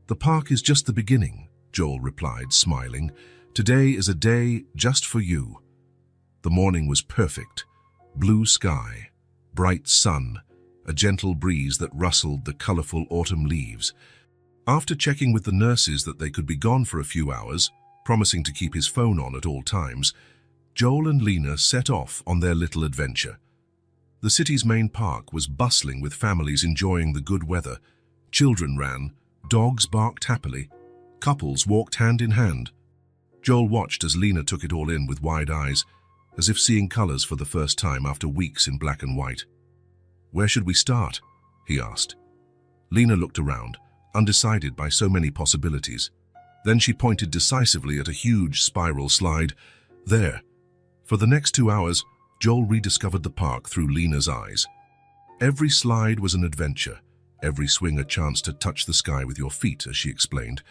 "The park is just the beginning," Joel replied, smiling. "Today is a day just for you." The morning was perfect. Blue sky, bright sun, a gentle breeze that rustled the colorful autumn leaves. After checking with the nurses that they could be gone for a few hours, promising to keep his phone on at all times, Joel and Lena set off on their little adventure. The city's main park was bustling with families enjoying the good weather. Children ran, dogs barked happily, couples walked hand in hand. Joel watched as Lena took it all in with wide eyes, as if seeing colors for the first time after weeks in black and white. "Where should we start?" he asked. Lena looked around, undecided by so many possibilities. Then she pointed decisively at a huge spiral slide. There. For the next 2 hours, Joel rediscovered the park through Lena's eyes. Every slide was an adventure, every swing a chance to touch the sky with your feet, as she explained.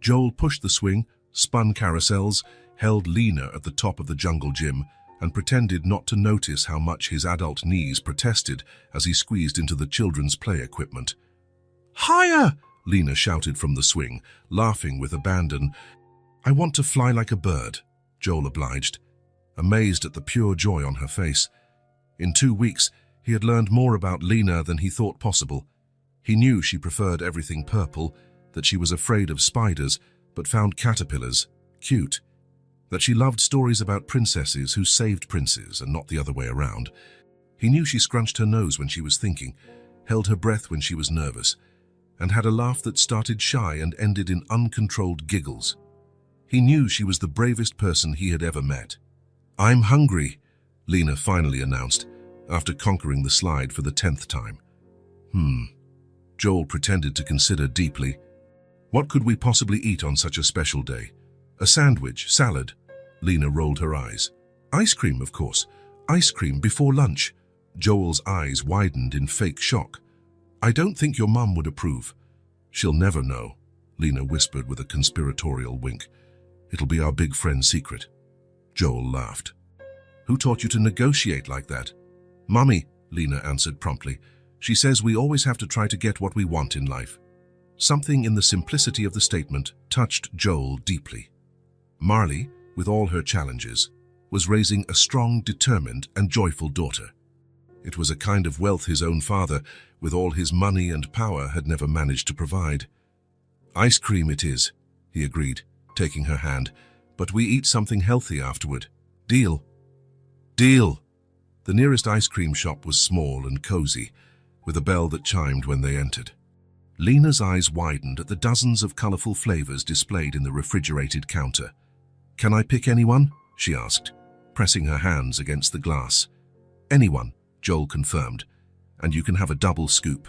Joel pushed the swing, spun carousels, held Lena at the top of the jungle gym, and pretended not to notice how much his adult knees protested as he squeezed into the children's play equipment. "Higher!" Lena shouted from the swing, laughing with abandon. "I want to fly like a bird," Joel obliged, amazed at the pure joy on her face. In 2 weeks, he had learned more about Lena than he thought possible. He knew she preferred everything purple, that she was afraid of spiders, but found caterpillars cute, that she loved stories about princesses who saved princes and not the other way around. He knew she scrunched her nose when she was thinking, held her breath when she was nervous, and had a laugh that started shy and ended in uncontrolled giggles. He knew she was the bravest person he had ever met. "I'm hungry," Lena finally announced, after conquering the slide for the 10th time. Joel pretended to consider deeply. What could we possibly eat on such a special day? A sandwich, salad? Lena rolled her eyes. "Ice cream, of course. Ice cream before lunch." Joel's eyes widened in fake shock. "I don't think your mum would approve." "She'll never know," Lena whispered with a conspiratorial wink. "It'll be our big friend's secret." Joel laughed. "Who taught you to negotiate like that?" "Mummy," Lena answered promptly. "She says we always have to try to get what we want in life." Something in the simplicity of the statement touched Joel deeply. Marley, with all her challenges, was raising a strong, determined, and joyful daughter. It was a kind of wealth his own father, with all his money and power, had never managed to provide. "Ice cream it is," he agreed, taking her hand, "but we eat something healthy afterward. Deal?" "Deal!" The nearest ice cream shop was small and cozy, with a bell that chimed when they entered. Lena's eyes widened at the dozens of colorful flavors displayed in the refrigerated counter. "Can I pick anyone?" she asked, pressing her hands against the glass. "Anyone," Joel confirmed, "and you can have a double scoop."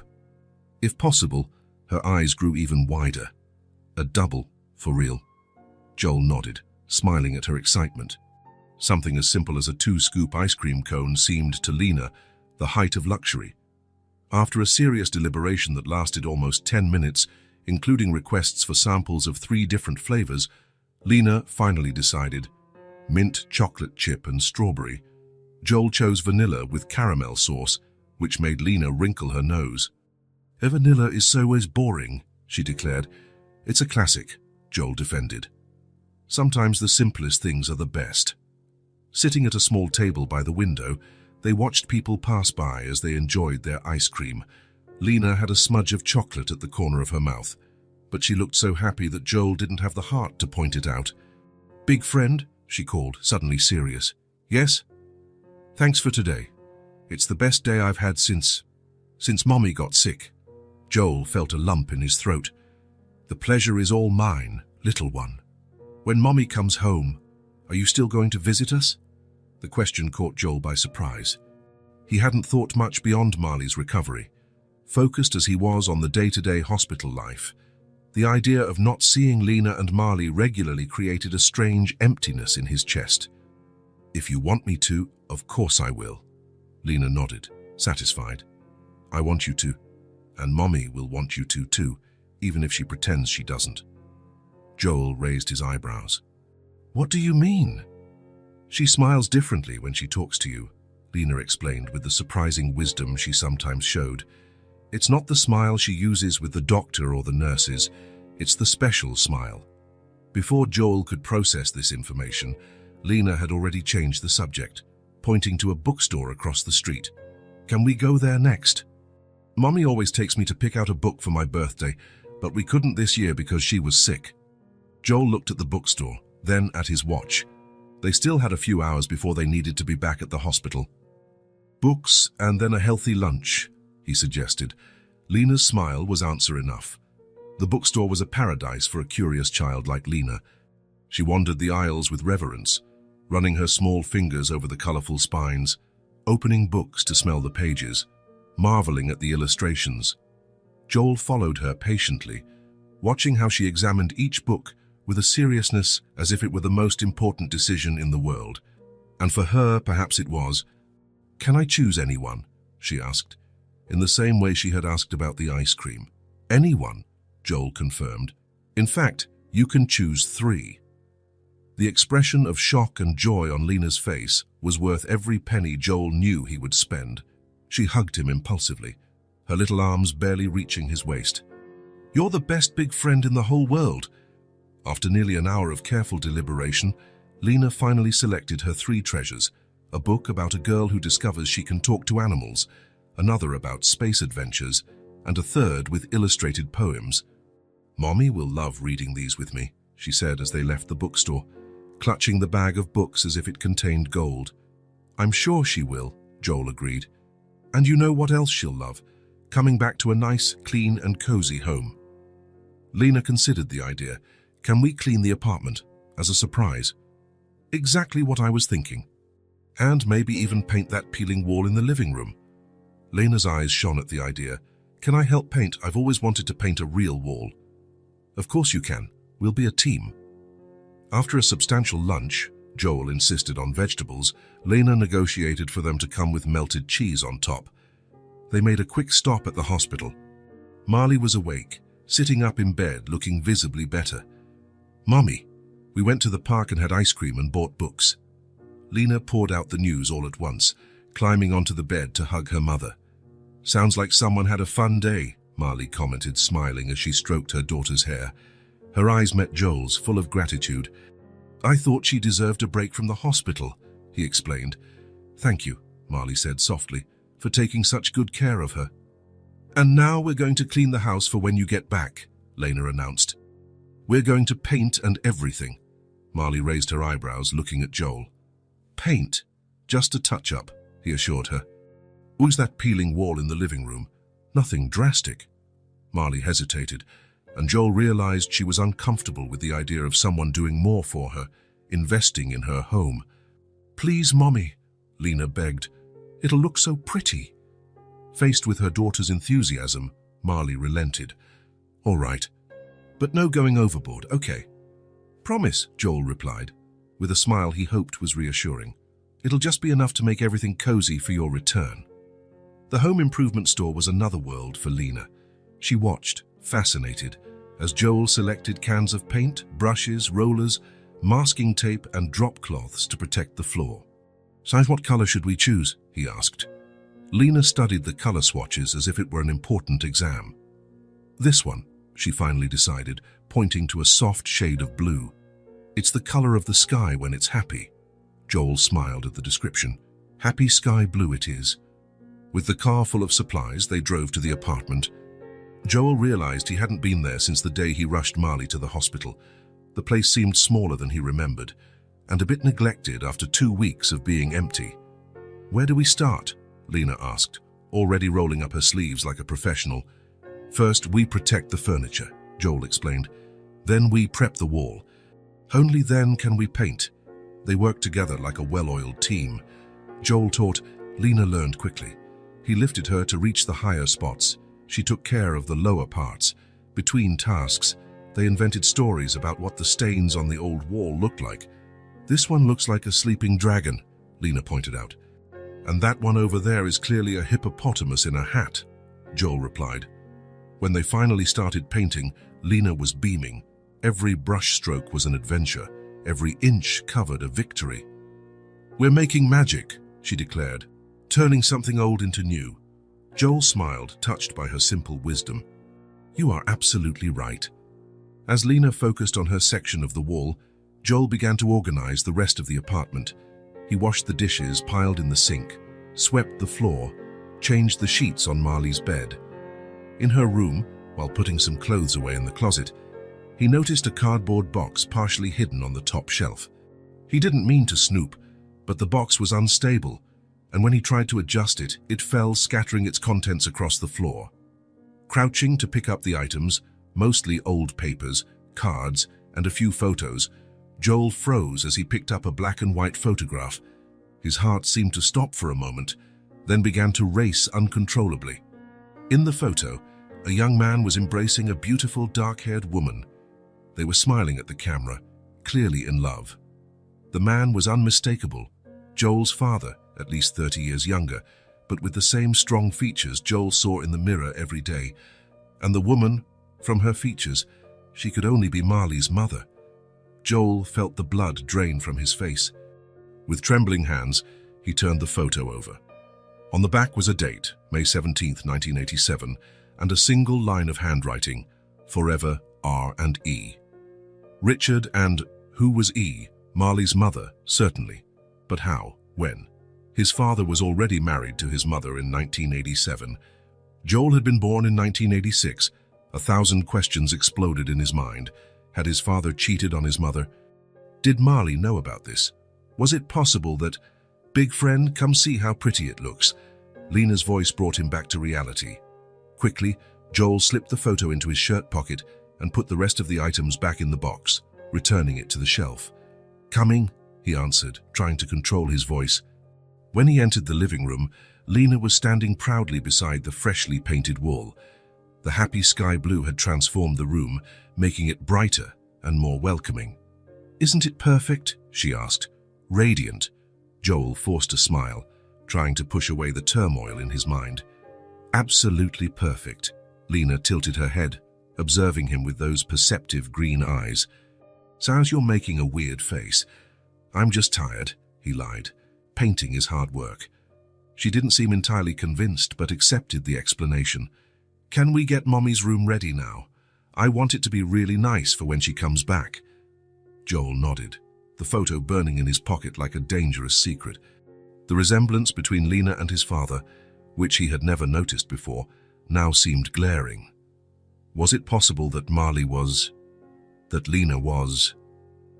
If possible, her eyes grew even wider. "A double, for real?" Joel nodded, smiling at her excitement. Something as simple as a 2-scoop ice cream cone seemed to Lena the height of luxury. After a serious deliberation that lasted almost 10 minutes, including requests for samples of 3 different flavors, Lena finally decided mint, chocolate chip, and strawberry. Joel chose vanilla with caramel sauce, which made Lena wrinkle her nose. "Vanilla is so always boring," she declared. "It's a classic," Joel defended. "Sometimes the simplest things are the best." Sitting at a small table by the window, they watched people pass by as they enjoyed their ice cream. Lena had a smudge of chocolate at the corner of her mouth, but she looked so happy that Joel didn't have the heart to point it out. "Big friend?" she called, suddenly serious. "Yes? Thanks for today. It's the best day I've had since Mommy got sick." Joel felt a lump in his throat. "The pleasure is all mine, little one. When Mommy comes home, are you still going to visit us?" The question caught Joel by surprise. He hadn't thought much beyond Marley's recovery. Focused as he was on the day-to-day hospital life, the idea of not seeing Lena and Marley regularly created a strange emptiness in his chest. "If you want me to, of course I will." Lena nodded, satisfied. "I want you to, and Mommy will want you to too, even if she pretends she doesn't." Joel raised his eyebrows. "What do you mean?" "She smiles differently when she talks to you," Lena explained with the surprising wisdom she sometimes showed. "It's not the smile she uses with the doctor or the nurses, it's the special smile." Before Joel could process this information, Lena had already changed the subject, pointing to a bookstore across the street. "Can we go there next? Mommy always takes me to pick out a book for my birthday, but we couldn't this year because she was sick." Joel looked at the bookstore, then at his watch. They still had a few hours before they needed to be back at the hospital. "Books and then a healthy lunch," he suggested. Lena's smile was answer enough. The bookstore was a paradise for a curious child like Lena. She wandered the aisles with reverence, running her small fingers over the colorful spines, opening books to smell the pages, marveling at the illustrations. Joel followed her patiently, watching how she examined each book with a seriousness as if it were the most important decision in the world. And for her, perhaps it was. "Can I choose anyone?" she asked, in the same way she had asked about the ice cream. "Anyone," Joel confirmed. "In fact, you can choose 3. The expression of shock and joy on Lena's face was worth every penny Joel knew he would spend. She hugged him impulsively, her little arms barely reaching his waist. "You're the best big friend in the whole world." After nearly an hour of careful deliberation, Lena finally selected her 3 treasures: a book about a girl who discovers she can talk to animals, another about space adventures, and a third with illustrated poems. "Mommy will love reading these with me," she said as they left the bookstore, clutching the bag of books as if it contained gold. "I'm sure she will," Joel agreed. "And you know what else she'll love? Coming back to a nice, clean and cozy home." Lena considered the idea. "Can we clean the apartment as a surprise?" "Exactly what I was thinking. And maybe even paint that peeling wall in the living room." Lena's eyes shone at the idea. "Can I help paint? I've always wanted to paint a real wall." "Of course you can. We'll be a team." After a substantial lunch, Joel insisted on vegetables, Lena negotiated for them to come with melted cheese on top. They made a quick stop at the hospital. Marley was awake, sitting up in bed, looking visibly better. "Mommy, we went to the park and had ice cream and bought books." Lena poured out the news all at once, climbing onto the bed to hug her mother. "Sounds like someone had a fun day," Marley commented, smiling as she stroked her daughter's hair. Her eyes met Joel's, full of gratitude. "I thought she deserved a break from the hospital," he explained. "Thank you," Marley said softly, "for taking such good care of her." "And now we're going to clean the house for when you get back," Lena announced. "We're going to paint and everything." Marley raised her eyebrows, looking at Joel. "Paint? Just a touch-up," he assured her. "Who's that peeling wall in the living room? Nothing drastic." Marley hesitated, and Joel realized she was uncomfortable with the idea of someone doing more for her, investing in her home. "Please, Mommy," Lena begged. "It'll look so pretty." Faced with her daughter's enthusiasm, Marley relented. "All right, but no going overboard, okay?" "Promise," Joel replied, with a smile he hoped was reassuring. "It'll just be enough to make everything cozy for your return." The home improvement store was another world for Lena. She watched, fascinated, as Joel selected cans of paint, brushes, rollers, masking tape and drop cloths to protect the floor. "So what color should we choose?" he asked. Lena studied the color swatches as if it were an important exam. "This one," she finally decided, pointing to a soft shade of blue. "It's the color of the sky when it's happy." Joel smiled at the description. "Happy sky blue it is." With the car full of supplies, they drove to the apartment. Joel realized he hadn't been there since the day he rushed Marley to the hospital. The place seemed smaller than he remembered, and a bit neglected after 2 weeks of being empty. "Where do we start?" Lena asked, already rolling up her sleeves like a professional. "First, we protect the furniture," Joel explained. "Then we prep the wall. Only then can we paint." They worked together like a well-oiled team. Joel taught, Lena learned quickly. He lifted her to reach the higher spots. She took care of the lower parts. Between tasks, they invented stories about what the stains on the old wall looked like. "This one looks like a sleeping dragon," Lena pointed out. "And that one over there is clearly a hippopotamus in a hat," Joel replied. When they finally started painting, Lena was beaming. Every brush stroke was an adventure. Every inch covered a victory. "We're making magic," she declared, "turning something old into new." Joel smiled, touched by her simple wisdom. "You are absolutely right." As Lena focused on her section of the wall, Joel began to organize the rest of the apartment. He washed the dishes piled in the sink, swept the floor, changed the sheets on Marley's bed. In her room, while putting some clothes away in the closet, he noticed a cardboard box partially hidden on the top shelf. He didn't mean to snoop, but the box was unstable, and when he tried to adjust it, it fell, scattering its contents across the floor. Crouching to pick up the items, mostly old papers, cards, and a few photos, Joel froze as he picked up a black and white photograph. His heart seemed to stop for a moment, then began to race uncontrollably. In the photo, a young man was embracing a beautiful dark-haired woman. They were smiling at the camera, clearly in love. The man was unmistakable, Joel's father, at least 30 years younger, but with the same strong features Joel saw in the mirror every day. And the woman, from her features, she could only be Marley's mother. Joel felt the blood drain from his face. With trembling hands, he turned the photo over. On the back was a date, May 17, 1987, and a single line of handwriting, "Forever R&E." Richard and who was E? Marley's mother, certainly. But how? When? His father was already married to his mother in 1987. Joel had been born in 1986. 1,000 questions exploded in his mind. Had his father cheated on his mother? Did Marley know about this? Was it possible that, "Big friend, come see how pretty it looks"? Lena's voice brought him back to reality. Quickly, Joel slipped the photo into his shirt pocket and put the rest of the items back in the box, returning it to the shelf. "Coming," he answered, trying to control his voice. When he entered the living room, Lena was standing proudly beside the freshly painted wall. The happy sky blue had transformed the room, making it brighter and more welcoming. "Isn't it perfect?" she asked. "Radiant." Joel forced a smile, trying to push away the turmoil in his mind. "Absolutely perfect." Lena tilted her head, observing him with those perceptive green eyes. "Sounds you're making a weird face." "I'm just tired," he lied. "Painting is hard work." She didn't seem entirely convinced, but accepted the explanation. "Can we get Mommy's room ready now? I want it to be really nice for when she comes back." Joel nodded, the photo burning in his pocket like a dangerous secret. The resemblance between Lena and his father, which he had never noticed before, now seemed glaring. Was it possible that Lena was...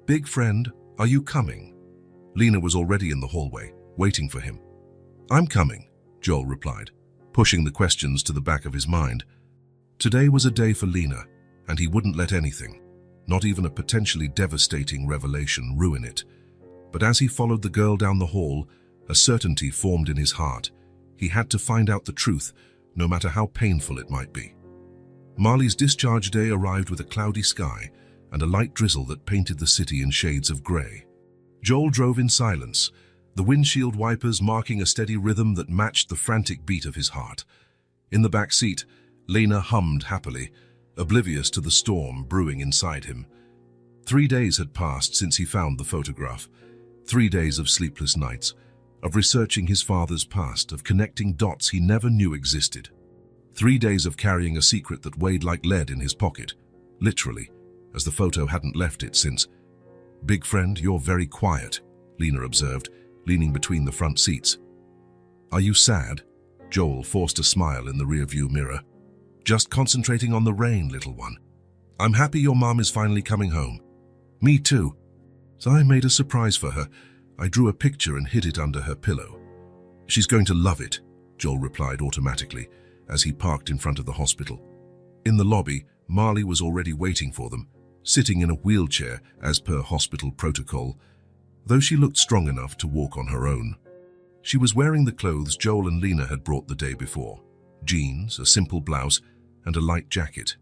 "Big friend, are you coming?" Lena was already in the hallway, waiting for him. "I'm coming," Joel replied, pushing the questions to the back of his mind. Today was a day for Lena, and he wouldn't let anything, not even a potentially devastating revelation, ruin it. But as he followed the girl down the hall, a certainty formed in his heart. He had to find out the truth, no matter how painful it might be. Marley's discharge day arrived with a cloudy sky and a light drizzle that painted the city in shades of grey. Joel drove in silence, the windshield wipers marking a steady rhythm that matched the frantic beat of his heart. In the back seat, Lena hummed happily, oblivious to the storm brewing inside him. 3 days had passed since he found the photograph. 3 days of sleepless nights, of researching his father's past, of connecting dots he never knew existed. 3 days of carrying a secret that weighed like lead in his pocket, literally, as the photo hadn't left it since. "Big friend, you're very quiet," Lena observed, leaning between the front seats. "Are you sad?" Joel forced a smile in the rearview mirror. "Just concentrating on the rain, little one. I'm happy your mom is finally coming home." "Me too." So I made a surprise for her. I drew a picture and hid it under her pillow. "She's going to love it," Joel replied automatically as he parked in front of the hospital. In the lobby, Marley was already waiting for them, sitting in a wheelchair as per hospital protocol, though she looked strong enough to walk on her own. She was wearing the clothes Joel and Lena had brought the day before: jeans, a simple blouse, and a light jacket.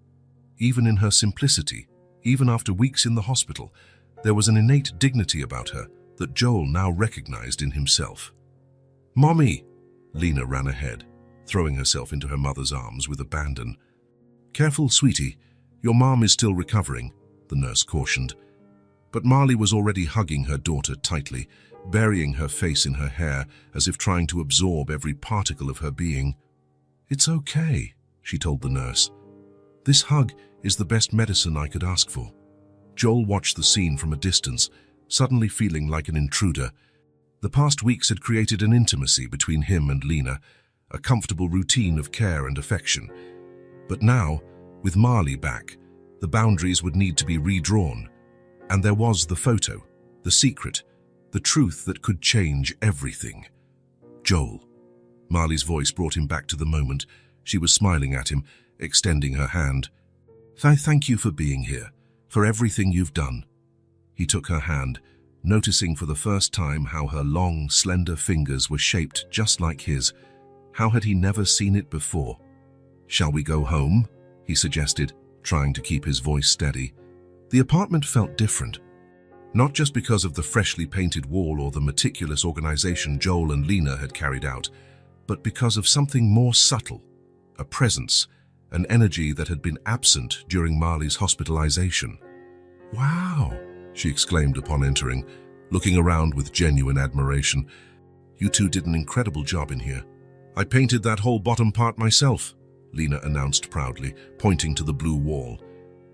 Even in her simplicity, even after weeks in the hospital, there was an innate dignity about her that Joel now recognized in himself. "Mommy!" Lena ran ahead, throwing herself into her mother's arms with abandon. "Careful, sweetie. Your mom is still recovering," the nurse cautioned. But Marley was already hugging her daughter tightly, burying her face in her hair as if trying to absorb every particle of her being. "It's okay," she told the nurse. "This hug is the best medicine I could ask for." Joel watched the scene from a distance, suddenly feeling like an intruder. The past weeks had created an intimacy between him and Lena, a comfortable routine of care and affection. But now, with Marley back, the boundaries would need to be redrawn. And there was the photo, the secret, the truth that could change everything. "Joel." Marley's voice brought him back to the moment. She was smiling at him, extending her hand. Thank you for being here, for everything you've done." He took her hand, noticing for the first time how her long, slender fingers were shaped just like his. How had he never seen it before? "Shall we go home?" he suggested, trying to keep his voice steady. The apartment felt different, not just because of the freshly painted wall or the meticulous organization Joel and Lena had carried out, but because of something more subtle, a presence, an energy that had been absent during Marley's hospitalization. "Wow," she exclaimed upon entering, looking around with genuine admiration. "You two did an incredible job in here." "I painted that whole bottom part myself," Lena announced proudly, pointing to the blue wall.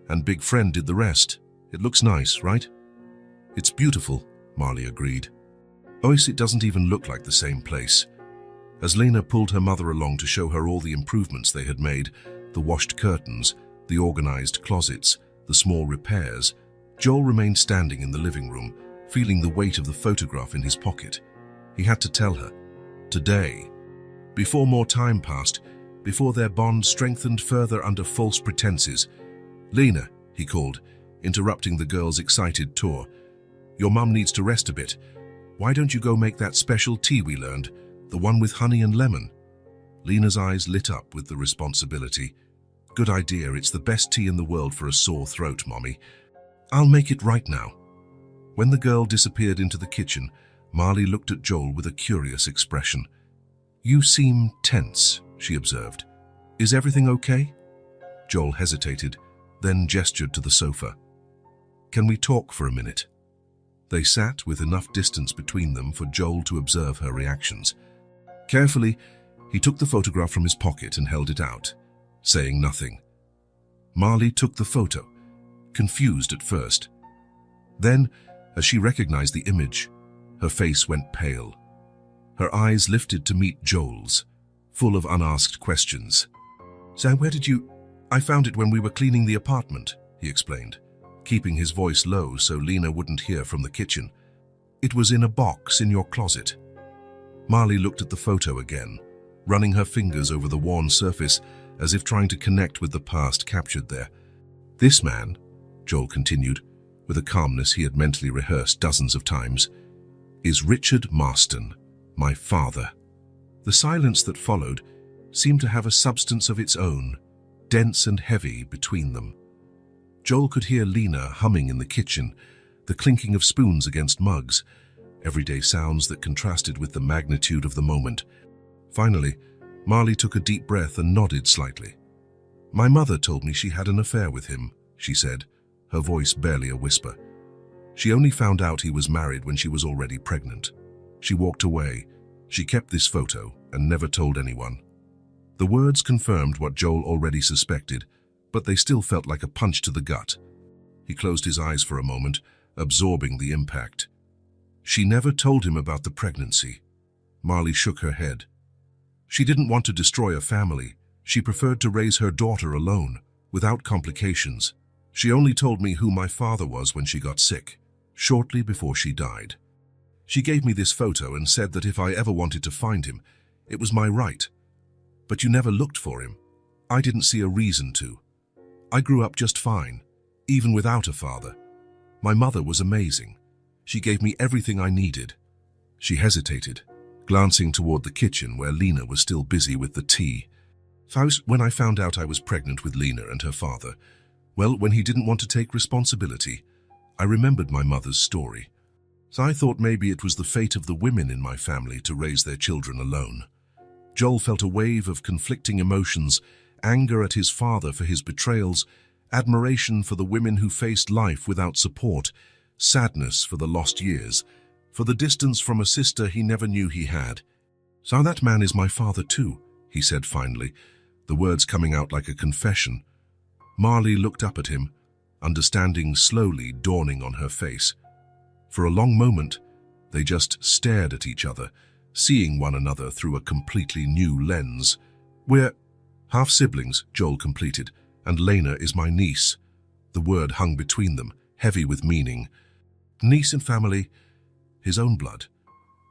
"And Big Friend did the rest. It looks nice, right?" "It's beautiful," Marley agreed. It doesn't even look like the same place." As Lena pulled her mother along to show her all the improvements they had made, the washed curtains, the organized closets, the small repairs, Joel remained standing in the living room, feeling the weight of the photograph in his pocket. He had to tell her. Today. Before more time passed, before their bond strengthened further under false pretenses. "Lena," he called, interrupting the girl's excited tour. "Your mum needs to rest a bit. Why don't you go make that special tea we learned, the one with honey and lemon?" Lena's eyes lit up with the responsibility. "Good idea, it's the best tea in the world for a sore throat, Mommy. I'll make it right now." When the girl disappeared into the kitchen, Marley looked at Joel with a curious expression. "You seem tense," she observed. "Is everything okay?" Joel hesitated, then gestured to the sofa. "Can we talk for a minute?" They sat with enough distance between them for Joel to observe her reactions. Carefully, he took the photograph from his pocket and held it out, saying nothing. Marley took the photo, confused at first. Then, as she recognized the image, her face went pale. Her eyes lifted to meet Joel's, full of unasked questions. "So where did you—" "I found it when we were cleaning the apartment," he explained, keeping his voice low so Lena wouldn't hear from the kitchen. "It was in a box in your closet." Marley looked at the photo again, running her fingers over the worn surface as if trying to connect with the past captured there. "This man," Joel continued, with a calmness he had mentally rehearsed dozens of times, "is Richard Marston, my father." The silence that followed seemed to have a substance of its own, dense and heavy between them. Joel could hear Lena humming in the kitchen, the clinking of spoons against mugs, everyday sounds that contrasted with the magnitude of the moment. Finally, Marley took a deep breath and nodded slightly. "My mother told me she had an affair with him," she said, her voice barely a whisper. "She only found out he was married when she was already pregnant. She walked away. She kept this photo and never told anyone." The words confirmed what Joel already suspected, but they still felt like a punch to the gut. He closed his eyes for a moment, absorbing the impact. "She never told him about the pregnancy." Marley shook her head. "She didn't want to destroy a family. She preferred to raise her daughter alone, without complications. She only told me who my father was when she got sick, shortly before she died. She gave me this photo and said that if I ever wanted to find him, it was my right. But you never looked for him. I didn't see a reason to. I grew up just fine, even without a father. My mother was amazing. She gave me everything I needed." She hesitated, glancing toward the kitchen where Lena was still busy with the tea. "When I found out I was pregnant with Lena and her father, well, when he didn't want to take responsibility, I remembered my mother's story. So I thought maybe it was the fate of the women in my family to raise their children alone." Joel felt a wave of conflicting emotions, anger at his father for his betrayals, admiration for the women who faced life without support, sadness for the lost years, for the distance from a sister he never knew he had. "So that man is my father too," he said finally, the words coming out like a confession. Marley looked up at him, understanding slowly dawning on her face. For a long moment, they just stared at each other, seeing one another through a completely new lens. "We're half-siblings," Joel completed, "and Lena is my niece." The word hung between them, heavy with meaning. Niece and family, his own blood.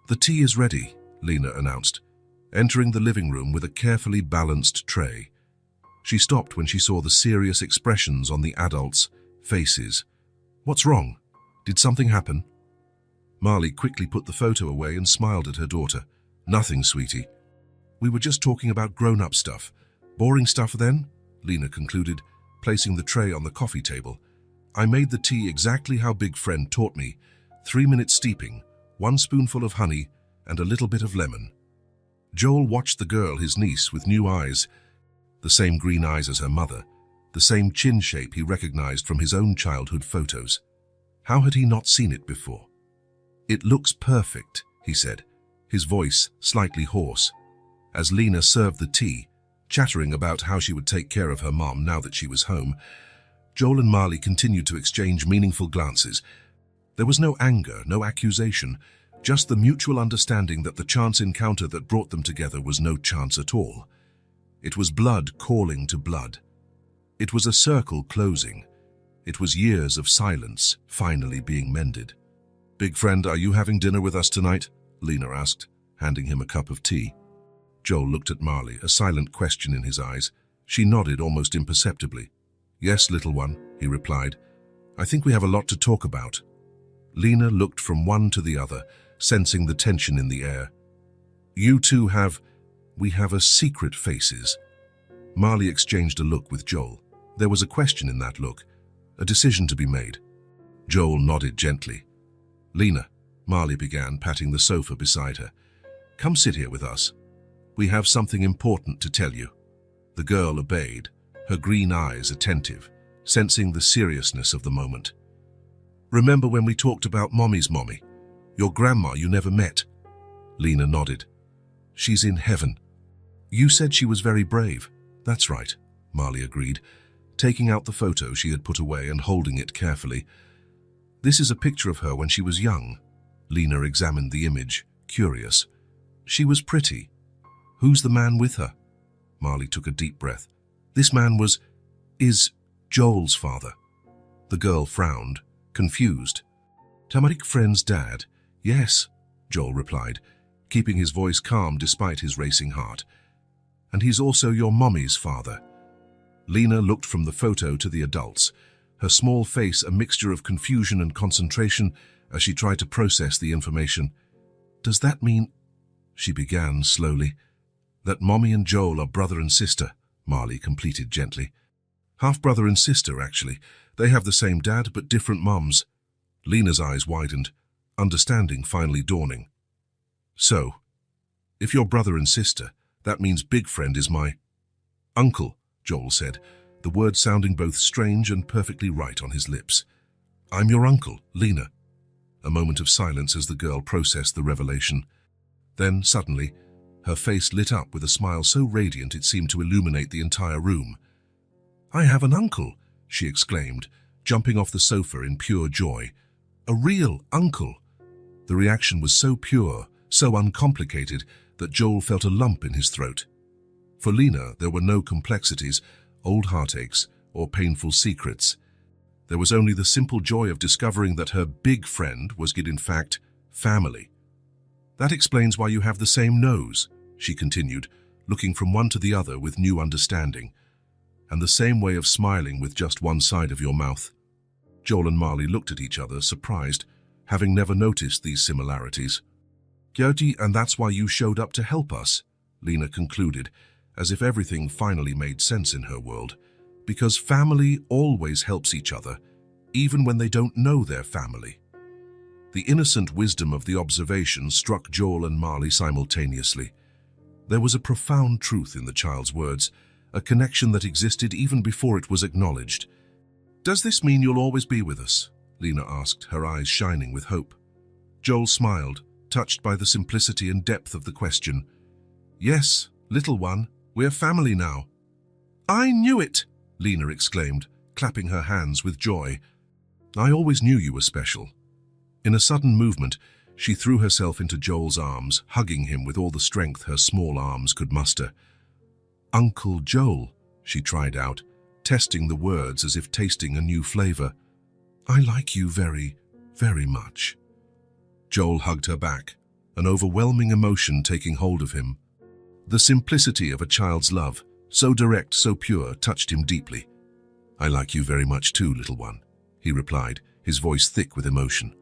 "The tea is ready," Lena announced, entering the living room with a carefully balanced tray. She stopped when she saw the serious expressions on the adults' faces. "What's wrong? Did something happen?" Marley quickly put the photo away and smiled at her daughter. "Nothing, sweetie. We were just talking about grown-up stuff. Boring stuff then?" Lena concluded, placing the tray on the coffee table. "I made the tea exactly how Big Friend taught me. 3-minute steeping, 1 spoonful of honey, and a little bit of lemon." Joel watched the girl, his niece, with new eyes. The same green eyes as her mother, the same chin shape he recognized from his own childhood photos. How had he not seen it before? "It looks perfect," he said, his voice slightly hoarse. As Lena served the tea, chattering about how she would take care of her mom now that she was home, Joel and Marley continued to exchange meaningful glances. There was no anger, no accusation, just the mutual understanding that the chance encounter that brought them together was no chance at all. It was blood calling to blood. It was a circle closing. It was years of silence finally being mended. "Big Friend, are you having dinner with us tonight?" Lena asked, handing him a cup of tea. Joel looked at Marley, a silent question in his eyes. She nodded almost imperceptibly. "Yes, little one," he replied. "I think we have a lot to talk about." Lena looked from one to the other, sensing the tension in the air. "You two we have a secret, faces." Marley exchanged a look with Joel. There was a question in that look, a decision to be made. Joel nodded gently. "Lena," Marley began, patting the sofa beside her, "come sit here with us. We have something important to tell you." The girl obeyed, her green eyes attentive, sensing the seriousness of the moment. "Remember when we talked about Mommy's mommy? Your grandma you never met?" Lena nodded. "She's in heaven." "You said she was very brave." "That's right," Marley agreed, taking out the photo she had put away and holding it carefully. "This is a picture of her when she was young." Lena examined the image, curious. "She was pretty. Who's the man with her?" Marley took a deep breath. "This man is Joel's father." The girl frowned, confused. "Tamarik Friend's dad?" "Yes," Joel replied, keeping his voice calm despite his racing heart. "And he's also your mommy's father." Lena looked from the photo to the adults, her small face a mixture of confusion and concentration as she tried to process the information. "Does that mean," she began slowly, "that Mommy and Joel are brother and sister?" Marley completed gently. "Half-brother and sister, actually. They have the same dad but different mums." Lena's eyes widened. understanding finally dawning. So, if you're brother and sister, that means big friend is my uncle, Joel said, the word sounding both strange and perfectly right on his lips. I'm your uncle, Lena. A moment of silence as the girl processed the revelation. Then, suddenly, her face lit up with a smile so radiant it seemed to illuminate the entire room. I have an uncle, she exclaimed, jumping off the sofa in pure joy. A real uncle. The reaction was so pure, so uncomplicated, that Joel felt a lump in his throat. For Lena, there were no complexities, old heartaches, or painful secrets. There was only the simple joy of discovering that her big friend was, in fact, family. That explains why you have the same nose, she continued, looking from one to the other with new understanding, and the same way of smiling with just one side of your mouth. Joel and Marley looked at each other, surprised, having never noticed these similarities. Gertie, and that's why you showed up to help us, Lena concluded, as if everything finally made sense in her world. Because family always helps each other, even when they don't know their family. The innocent wisdom of the observation struck Joel and Marley simultaneously. There was a profound truth in the child's words, a connection that existed even before it was acknowledged. Does this mean you'll always be with us? Lena asked, her eyes shining with hope. Joel smiled, touched by the simplicity and depth of the question. Yes, little one, we're family now. I knew it, Lena exclaimed, clapping her hands with joy. I always knew you were special. In a sudden movement, she threw herself into Joel's arms, hugging him with all the strength her small arms could muster. Uncle Joel, she tried out, testing the words as if tasting a new flavor. I like you very, very much. Joel hugged her back, an overwhelming emotion taking hold of him. The simplicity of a child's love, so direct, so pure, touched him deeply. I like you very much too, little one, he replied, his voice thick with emotion.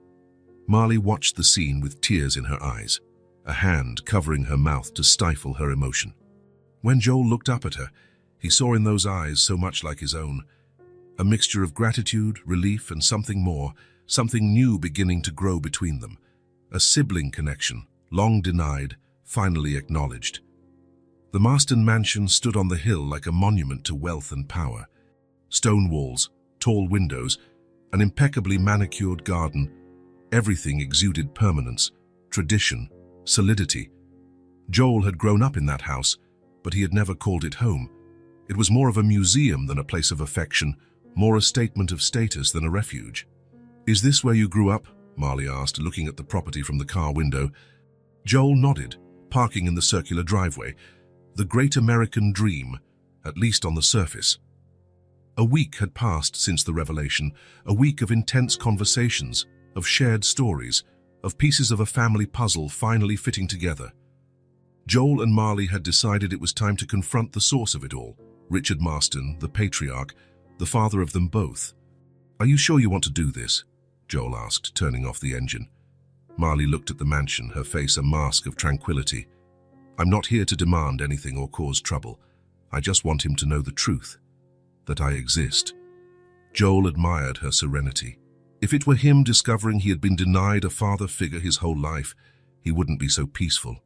Marley watched the scene with tears in her eyes, a hand covering her mouth to stifle her emotion. When Joel looked up at her, he saw in those eyes so much like his own, a mixture of gratitude, relief, and something more, something new beginning to grow between them. A sibling connection, long denied, finally acknowledged. The Marston mansion stood on the hill like a monument to wealth and power. Stone walls, tall windows, an impeccably manicured garden, everything exuded permanence, tradition, solidity. Joel had grown up in that house, but he had never called it home. It was more of a museum than a place of affection, more a statement of status than a refuge. Is this where you grew up? Marley asked, looking at the property from the car window. Joel nodded, parking in the circular driveway. The great American dream, at least on the surface. A week had passed since the revelation, a week of intense conversations, of shared stories, of pieces of a family puzzle finally fitting together. Joel and Marley had decided it was time to confront the source of it all, Richard Marston, the patriarch, the father of them both. Are you sure you want to do this? Joel asked, turning off the engine. Marley looked at the mansion, her face a mask of tranquility. I'm not here to demand anything or cause trouble. I just want him to know the truth, that I exist. Joel admired her serenity. If it were him discovering he had been denied a father figure his whole life, he wouldn't be so peaceful.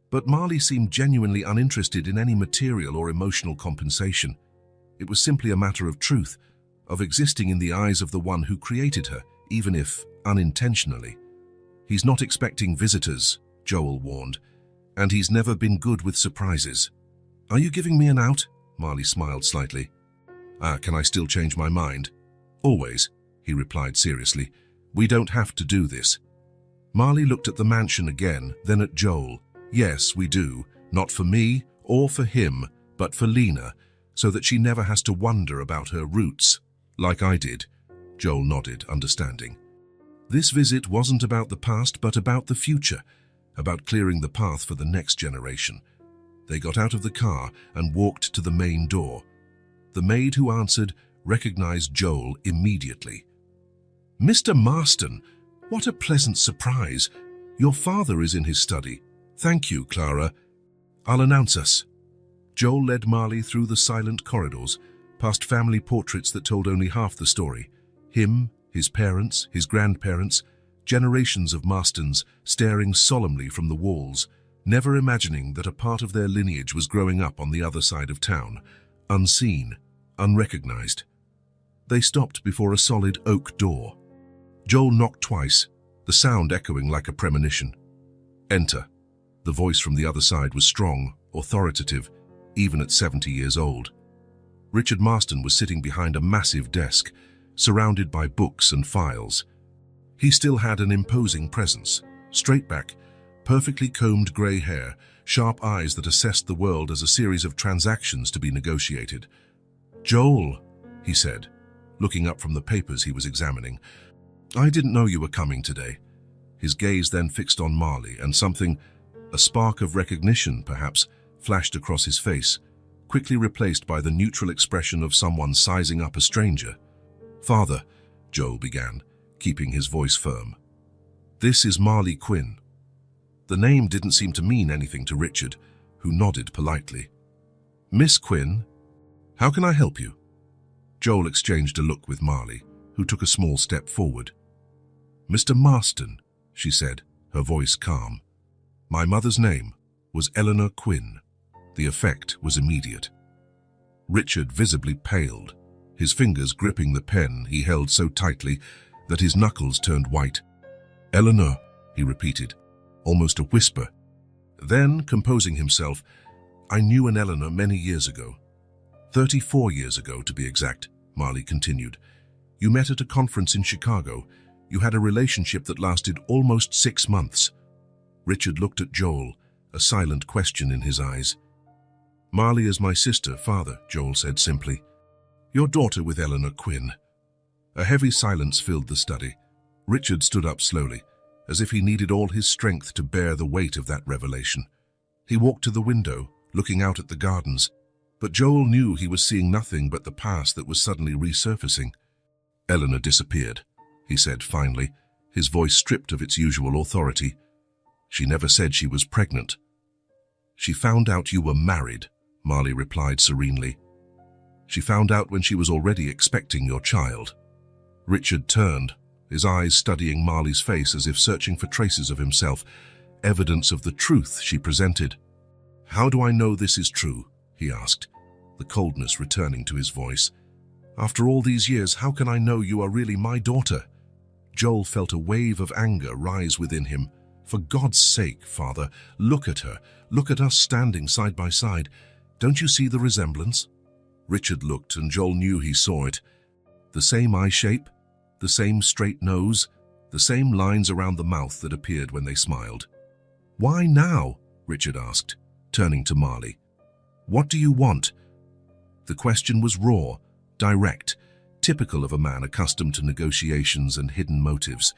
But Marley seemed genuinely uninterested in any material or emotional compensation. It was simply a matter of truth, of existing in the eyes of the one who created her, even if unintentionally. He's not expecting visitors, Joel warned, and he's never been good with surprises. Are you giving me an out? Marley smiled slightly. Can I still change my mind? Always, he replied seriously. We don't have to do this. Marley looked at the mansion again, then at Joel. Yes, we do. Not for me or for him, but for Lena, so that she never has to wonder about her roots, like I did. Joel nodded, understanding. This visit wasn't about the past, but about the future, about clearing the path for the next generation. They got out of the car and walked to the main door. The maid who answered recognized Joel immediately. Mr. Marston, what a pleasant surprise. Your father is in his study. Thank you, Clara. I'll announce us. Joel led Marley through the silent corridors, past family portraits that told only half the story. Him, his parents, his grandparents, Generations of Marstons staring solemnly from the walls, never imagining that a part of their lineage was growing up on the other side of town, unseen, unrecognized. They stopped before a solid oak door. Joel knocked twice, the sound echoing like a premonition. "Enter." The voice from the other side was strong, authoritative, even at 70 years old. Richard Marston was sitting behind a massive desk, surrounded by books and files. He still had an imposing presence, straight back, perfectly combed grey hair, sharp eyes that assessed the world as a series of transactions to be negotiated. "Joel," he said, looking up from the papers he was examining, "I didn't know you were coming today." His gaze then fixed on Marley, and something, a spark of recognition perhaps, flashed across his face, quickly replaced by the neutral expression of someone sizing up a stranger. "Father," Joel began, keeping his voice firm, "this is Marley Quinn." The name didn't seem to mean anything to Richard, who nodded politely. "Miss Quinn, how can I help you?" Joel exchanged a look with Marley, who took a small step forward. "Mr. Marston," she said, her voice calm. "My mother's name was Eleanor Quinn." The effect was immediate. Richard visibly paled, his fingers gripping the pen he held so tightly that his knuckles turned white. "Eleanor," he repeated, almost a whisper. Then, composing himself, "I knew an Eleanor many years ago. 34 years ago, to be exact," Marley continued. "You met at a conference in Chicago. You had a relationship that lasted almost 6 months." Richard looked at Joel, a silent question in his eyes. "Marley is my sister, father," Joel said simply. "Your daughter with Eleanor Quinn." A heavy silence filled the study. Richard stood up slowly, as if he needed all his strength to bear the weight of that revelation. He walked to the window, looking out at the gardens, but Joel knew he was seeing nothing but the past that was suddenly resurfacing. "Eleanor disappeared," he said finally, his voice stripped of its usual authority. "She never said she was pregnant." "She found out you were married," Marley replied serenely. "She found out when she was already expecting your child." Richard turned, his eyes studying Marley's face as if searching for traces of himself, evidence of the truth she presented. "How do I know this is true?" he asked, the coldness returning to his voice. "After all these years, how can I know you are really my daughter?" Joel felt a wave of anger rise within him. "For God's sake, father, look at her. Look at us standing side by side. Don't you see the resemblance?" Richard looked, and Joel knew he saw it. The same eye shape, the same straight nose, the same lines around the mouth that appeared when they smiled. "Why now?" Richard asked, turning to Marley. "What do you want?" The question was raw, direct, typical of a man accustomed to negotiations and hidden motives.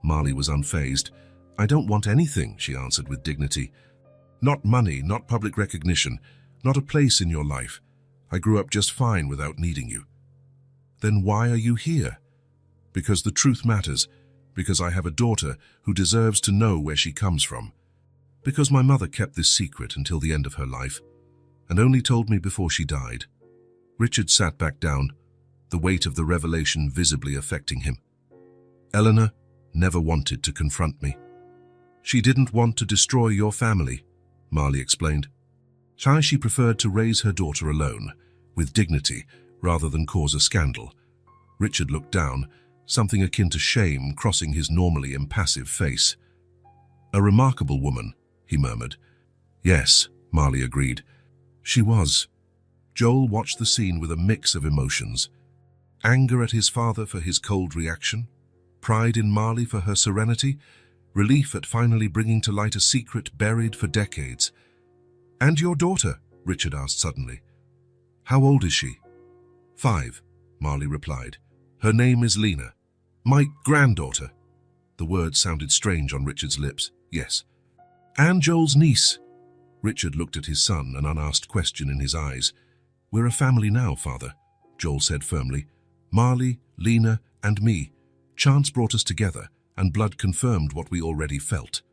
Marley was unfazed. "I don't want anything," she answered with dignity. "Not money, not public recognition, not a place in your life. I grew up just fine without needing you." "Then why are you here?" "Because the truth matters, because I have a daughter who deserves to know where she comes from. Because my mother kept this secret until the end of her life, and only told me before she died." Richard sat back down, the weight of the revelation visibly affecting him. "Eleanor never wanted to confront me. She didn't want to destroy your family," Marley explained. She preferred to raise her daughter alone, with dignity, rather than cause a scandal. Richard looked down, something akin to shame crossing his normally impassive face. "A remarkable woman," he murmured. "Yes," Marley agreed. "She was." Joel watched the scene with a mix of emotions. Anger at his father for his cold reaction, pride in Marley for her serenity, relief at finally bringing to light a secret buried for decades. "And your daughter?" Richard asked suddenly. "How old is she?" 5, Marley replied. "Her name is Lena. My granddaughter." The words sounded strange on Richard's lips. "Yes." "And Joel's niece." Richard looked at his son, an unasked question in his eyes. "We're a family now, father," Joel said firmly. "Marley, Lena, and me. Chance brought us together, and blood confirmed what we already felt."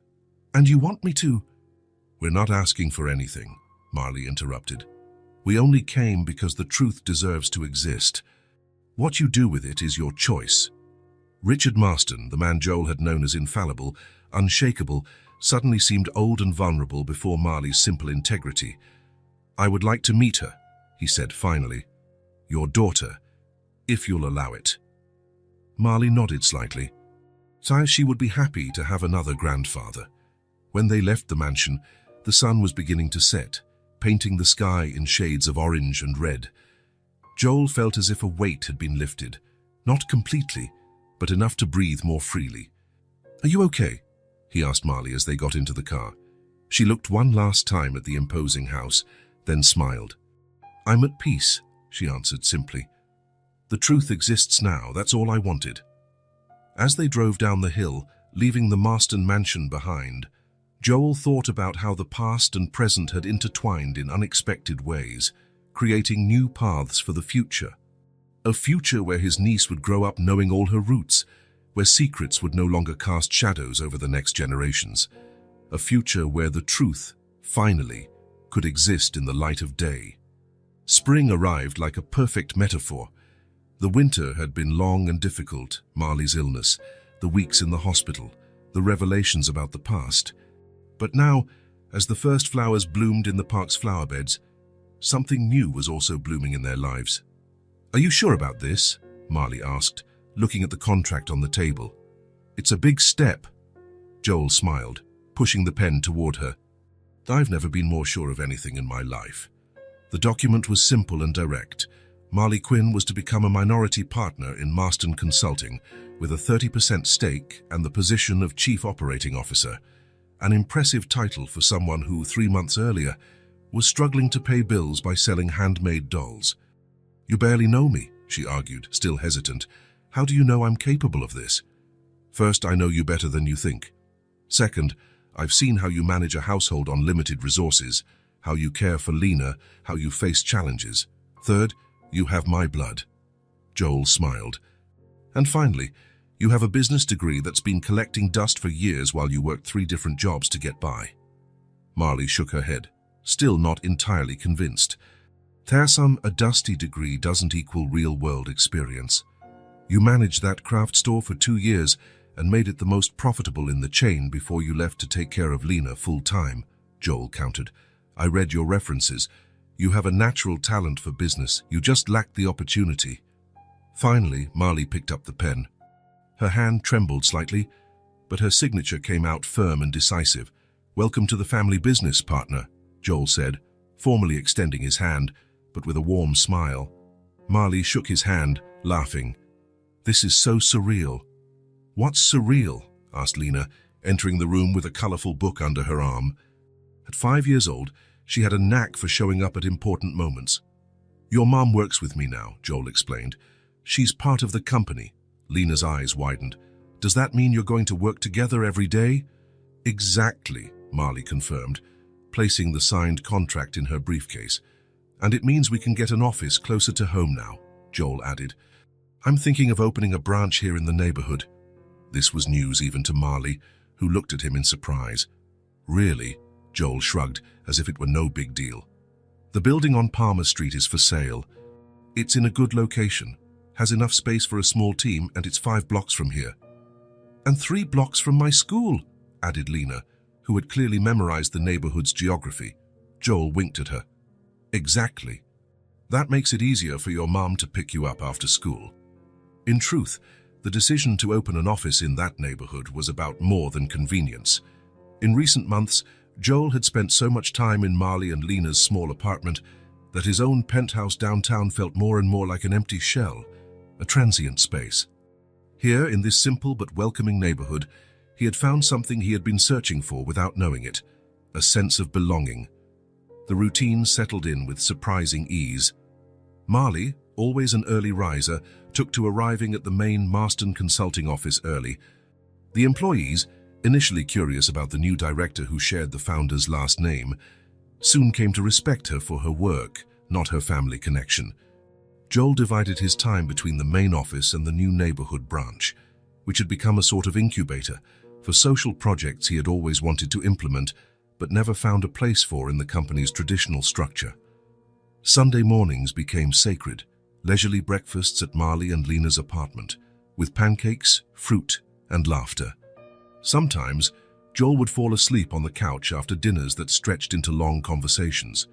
"And you want me to—" "We're not asking for anything," Marley interrupted. "We only came because the truth deserves to exist. What you do with it is your choice." Richard Marston, the man Joel had known as infallible, unshakable, suddenly seemed old and vulnerable before Marley's simple integrity. "I would like to meet her," he said finally. "Your daughter, if you'll allow it." Marley nodded slightly. She would be happy to have another grandfather. When they left the mansion, the sun was beginning to set, painting the sky in shades of orange and red. Joel felt as if a weight had been lifted, not completely, but enough to breathe more freely. "Are you okay?" he asked Marley as they got into the car. She looked one last time at the imposing house, then smiled. "I'm at peace," she answered simply. "The truth exists now, that's all I wanted." As they drove down the hill, leaving the Marston mansion behind, Joel thought about how the past and present had intertwined in unexpected ways, creating new paths for the future. A future where his niece would grow up knowing all her roots, where secrets would no longer cast shadows over the next generations. A future where the truth, finally, could exist in the light of day. Spring arrived like a perfect metaphor. The winter had been long and difficult, Marley's illness, the weeks in the hospital, the revelations about the past. But now, as the first flowers bloomed in the park's flower beds, something new was also blooming in their lives. "Are you sure about this?" Marley asked, looking at the contract on the table. "It's a big step." Joel smiled, pushing the pen toward her. "I've never been more sure of anything in my life." The document was simple and direct. Marley Quinn was to become a minority partner in Marston Consulting, with a 30% stake and the position of Chief Operating Officer, an impressive title for someone who, 3 months earlier, was struggling to pay bills by selling handmade dolls. "You barely know me," she argued, still hesitant. "How do you know I'm capable of this?" "First, I know you better than you think. Second, I've seen how you manage a household on limited resources, how you care for Lena, how you face challenges. Third, you have my blood." Joel smiled. "And finally, you have a business degree that's been collecting dust for years while you worked 3 different jobs to get by." Marley shook her head, still not entirely convinced. "Tarsam, a dusty degree doesn't equal real-world experience. You managed that craft store for 2 years and made it the most profitable in the chain before you left to take care of Lena full-time," Joel countered. "I read your references. You have a natural talent for business, you just lacked the opportunity." Finally, Marley picked up the pen. Her hand trembled slightly, but her signature came out firm and decisive. "Welcome to the family business, partner," Joel said, formally extending his hand, but with a warm smile. Marley shook his hand, laughing. "This is so surreal." "What's surreal?" asked Lena, entering the room with a colorful book under her arm. At 5 years old, she had a knack for showing up at important moments. "Your mom works with me now," Joel explained. "She's part of the company." Lena's eyes widened. "Does that mean you're going to work together every day?" "Exactly," Marley confirmed, placing the signed contract in her briefcase. "And it means we can get an office closer to home now," Joel added. "I'm thinking of opening a branch here in the neighborhood." This was news even to Marley, who looked at him in surprise. "Really?" Joel shrugged, as if it were no big deal. "The building on Palmer Street is for sale. It's in a good location, has enough space for a small team, and it's 5 blocks from here." "And 3 blocks from my school," added Lena, who had clearly memorized the neighborhood's geography. Joel winked at her. "Exactly. That makes it easier for your mom to pick you up after school." In truth, the decision to open an office in that neighborhood was about more than convenience. In recent months, Joel had spent so much time in Marley and Lena's small apartment that his own penthouse downtown felt more and more like an empty shell, a transient space. Here, in this simple but welcoming neighborhood, he had found something he had been searching for without knowing it, a sense of belonging. The routine settled in with surprising ease. Marley, always an early riser, took to arriving at the main Marston Consulting office early. The employees, initially curious about the new director who shared the founder's last name, soon came to respect her for her work, not her family connection. Joel divided his time between the main office and the new neighborhood branch, which had become a sort of incubator for social projects he had always wanted to implement, but never found a place for in the company's traditional structure. Sunday mornings became sacred, leisurely breakfasts at Marley and Lena's apartment, with pancakes, fruit, and laughter. Sometimes, Joel would fall asleep on the couch after dinners that stretched into long conversations.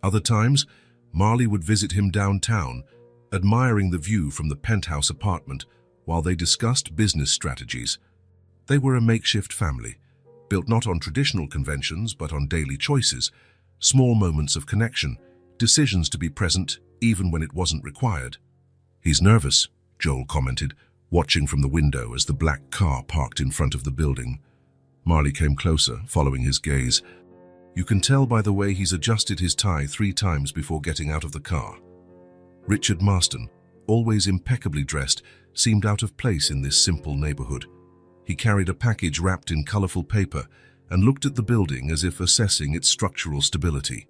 Other times, Marley would visit him downtown, admiring the view from the penthouse apartment while they discussed business strategies. They were a makeshift family, built not on traditional conventions but on daily choices, small moments of connection, decisions to be present even when it wasn't required. "He's nervous," Joel commented, watching from the window as the black car parked in front of the building. Marley came closer, following his gaze. "You can tell by the way he's adjusted his tie 3 times before getting out of the car." Richard Marston, always impeccably dressed, seemed out of place in this simple neighborhood. He carried a package wrapped in colorful paper and looked at the building as if assessing its structural stability.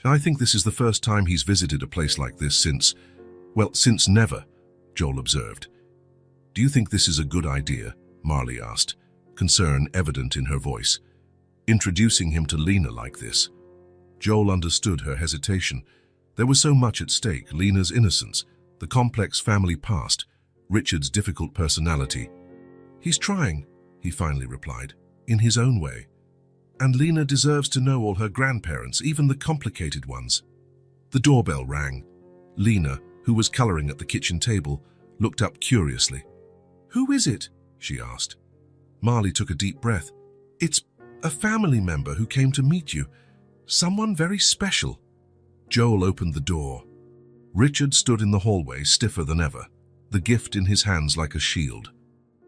"I think this is the first time he's visited a place like this since never," Joel observed. "Do you think this is a good idea?" Marley asked, concern evident in her voice. "Introducing him to Lena like this?" Joel understood her hesitation. There was so much at stake: Lena's innocence, the complex family past, Richard's difficult personality. "He's trying," he finally replied, "in his own way. And Lena deserves to know all her grandparents, even the complicated ones." The doorbell rang. Lena, who was coloring at the kitchen table, looked up curiously. "Who is it?" she asked. Marley took a deep breath. "It's a family member who came to meet you. Someone very special." Joel opened the door. Richard stood in the hallway, stiffer than ever, the gift in his hands like a shield.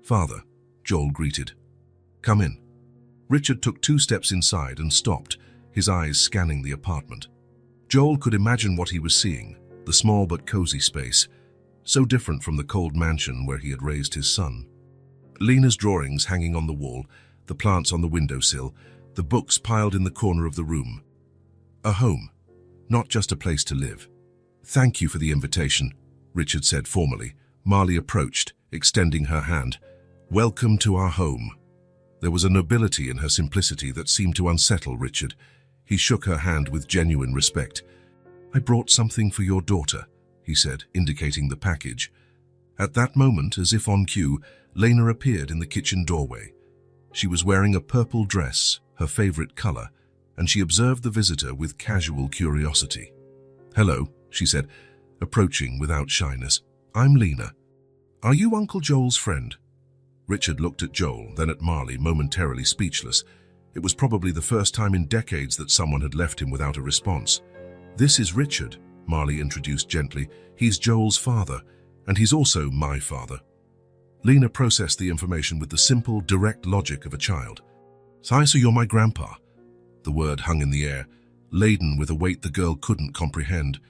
"Father," Joel greeted. "Come in." Richard took 2 steps inside and stopped, his eyes scanning the apartment. Joel could imagine what he was seeing, the small but cozy space, so different from the cold mansion where he had raised his son. Lena's drawings hanging on the wall, the plants on the windowsill, the books piled in the corner of the room. A home, not just a place to live. "Thank you for the invitation," Richard said formally. Marley approached, extending her hand. "Welcome to our home." There was a nobility in her simplicity that seemed to unsettle Richard. He shook her hand with genuine respect. "I brought something for your daughter," he said, indicating the package. At that moment, as if on cue, Lena appeared in the kitchen doorway. She was wearing a purple dress, her favorite color, and she observed the visitor with casual curiosity. "Hello," she said, approaching without shyness. "I'm Lena. Are you Uncle Joel's friend?" Richard looked at Joel, then at Marley, momentarily speechless. It was probably the first time in decades that someone had left him without a response. "This is Richard," Marley introduced gently. "He's Joel's father, and he's also my father." Lena processed the information with the simple, direct logic of a child. "So you're my grandpa?" The word hung in the air, laden with a weight the girl couldn't comprehend.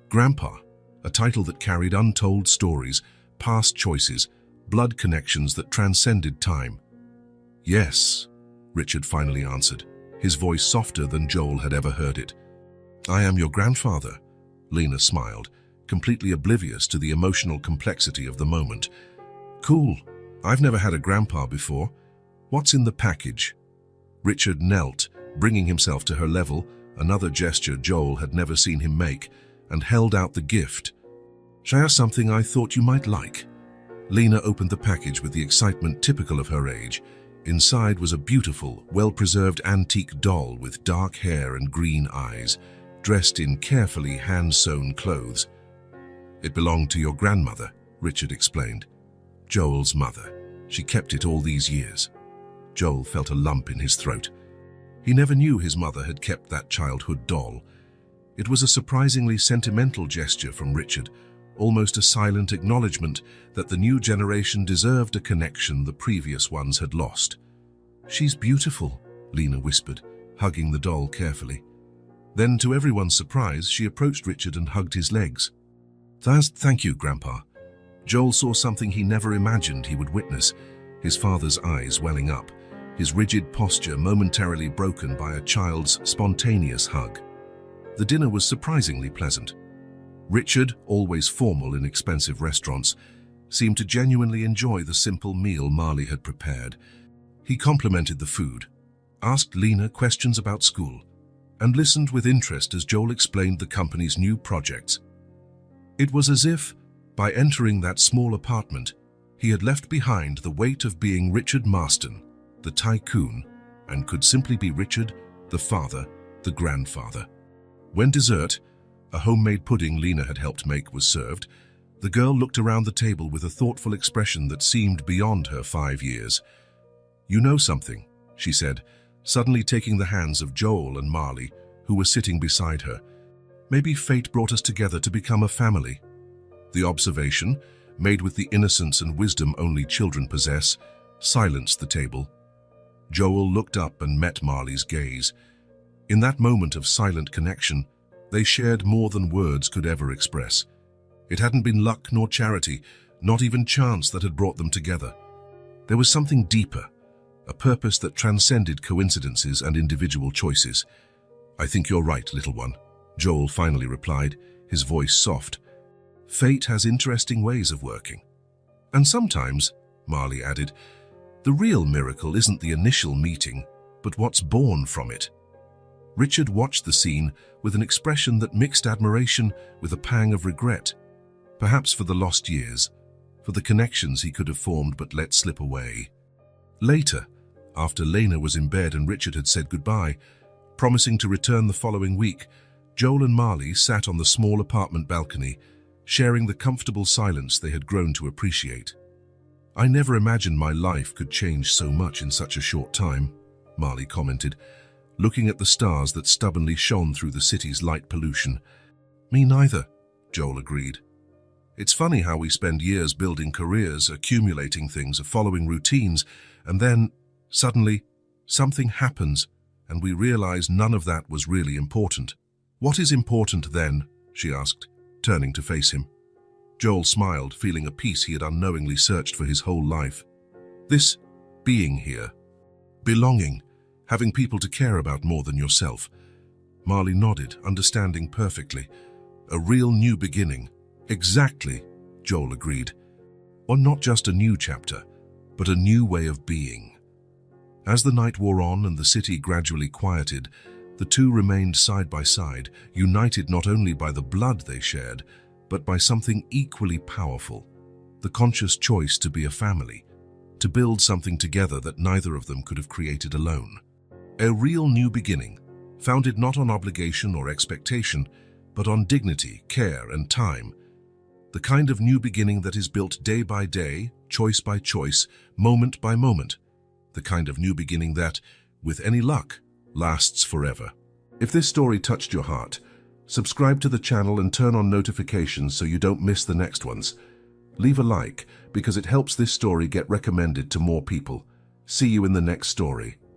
Grandpa, a title that carried untold stories, past choices, blood connections that transcended time. "Yes," Richard finally answered, his voice softer than Joel had ever heard it. "I am your grandfather," Lena smiled, completely oblivious to the emotional complexity of the moment. "Cool. I've never had a grandpa before. What's in the package?" Richard knelt, bringing himself to her level, another gesture Joel had never seen him make, and held out the gift. "Share something I thought you might like." Lena opened the package with the excitement typical of her age. Inside was a beautiful, well-preserved antique doll with dark hair and green eyes, dressed in carefully hand-sewn clothes. "It belonged to your grandmother," Richard explained. "Joel's mother. She kept it all these years." Joel felt a lump in his throat. He never knew his mother had kept that childhood doll. It was a surprisingly sentimental gesture from Richard, almost a silent acknowledgement that the new generation deserved a connection the previous ones had lost. "She's beautiful," Lena whispered, hugging the doll carefully. Then, to everyone's surprise, she approached Richard and hugged his legs. "Thank you, Grandpa." Joel saw something he never imagined he would witness, his father's eyes welling up, his rigid posture momentarily broken by a child's spontaneous hug. The dinner was surprisingly pleasant. Richard, always formal in expensive restaurants, seemed to genuinely enjoy the simple meal Marley had prepared. He complimented the food, asked Lena questions about school, and listened with interest as Joel explained the company's new projects. It was as if, by entering that small apartment, He had left behind the weight of being Richard Marston, the tycoon, and could simply be Richard, the father, the grandfather. When dessert, a homemade pudding Lena had helped make, was served, the girl looked around the table with a thoughtful expression that seemed beyond her 5 years. "You know something," she said, suddenly taking the hands of Joel and Marley, who were sitting beside her. "Maybe fate brought us together to become a family." The observation, made with the innocence and wisdom only children possess, silenced the table. Joel looked up and met Marley's gaze. In that moment of silent connection, they shared more than words could ever express. It hadn't been luck nor charity, not even chance, that had brought them together. There was something deeper, a purpose that transcended coincidences and individual choices. "I think you're right, little one," Joel finally replied, his voice soft. "Fate has interesting ways of working." "And sometimes," Marley added, "the real miracle isn't the initial meeting, but what's born from it." Richard watched the scene with an expression that mixed admiration with a pang of regret, perhaps for the lost years, for the connections he could have formed but let slip away. Later, after Lena was in bed and Richard had said goodbye, promising to return the following week, Joel and Marley sat on the small apartment balcony, sharing the comfortable silence they had grown to appreciate. "I never imagined my life could change so much in such a short time," Marley commented, looking at the stars that stubbornly shone through the city's light pollution. "Me neither," Joel agreed. "It's funny how we spend years building careers, accumulating things, following routines, and then, suddenly, something happens, and we realize none of that was really important." "What is important then?" she asked, turning to face him. Joel smiled, feeling a peace he had unknowingly searched for his whole life. "This being here. Belonging. Having people to care about more than yourself." Marley nodded, understanding perfectly. "A real new beginning." "Exactly," Joel agreed. "Or not just a new chapter, but a new way of being." As the night wore on and the city gradually quieted, the two remained side by side, united not only by the blood they shared, but by something equally powerful, the conscious choice to be a family, to build something together that neither of them could have created alone. A real new beginning, founded not on obligation or expectation, but on dignity, care, and time. The kind of new beginning that is built day by day, choice by choice, moment by moment. The kind of new beginning that, with any luck, lasts forever. If this story touched your heart, subscribe to the channel and turn on notifications so you don't miss the next ones. Leave a like because it helps this story get recommended to more people. See you in the next story.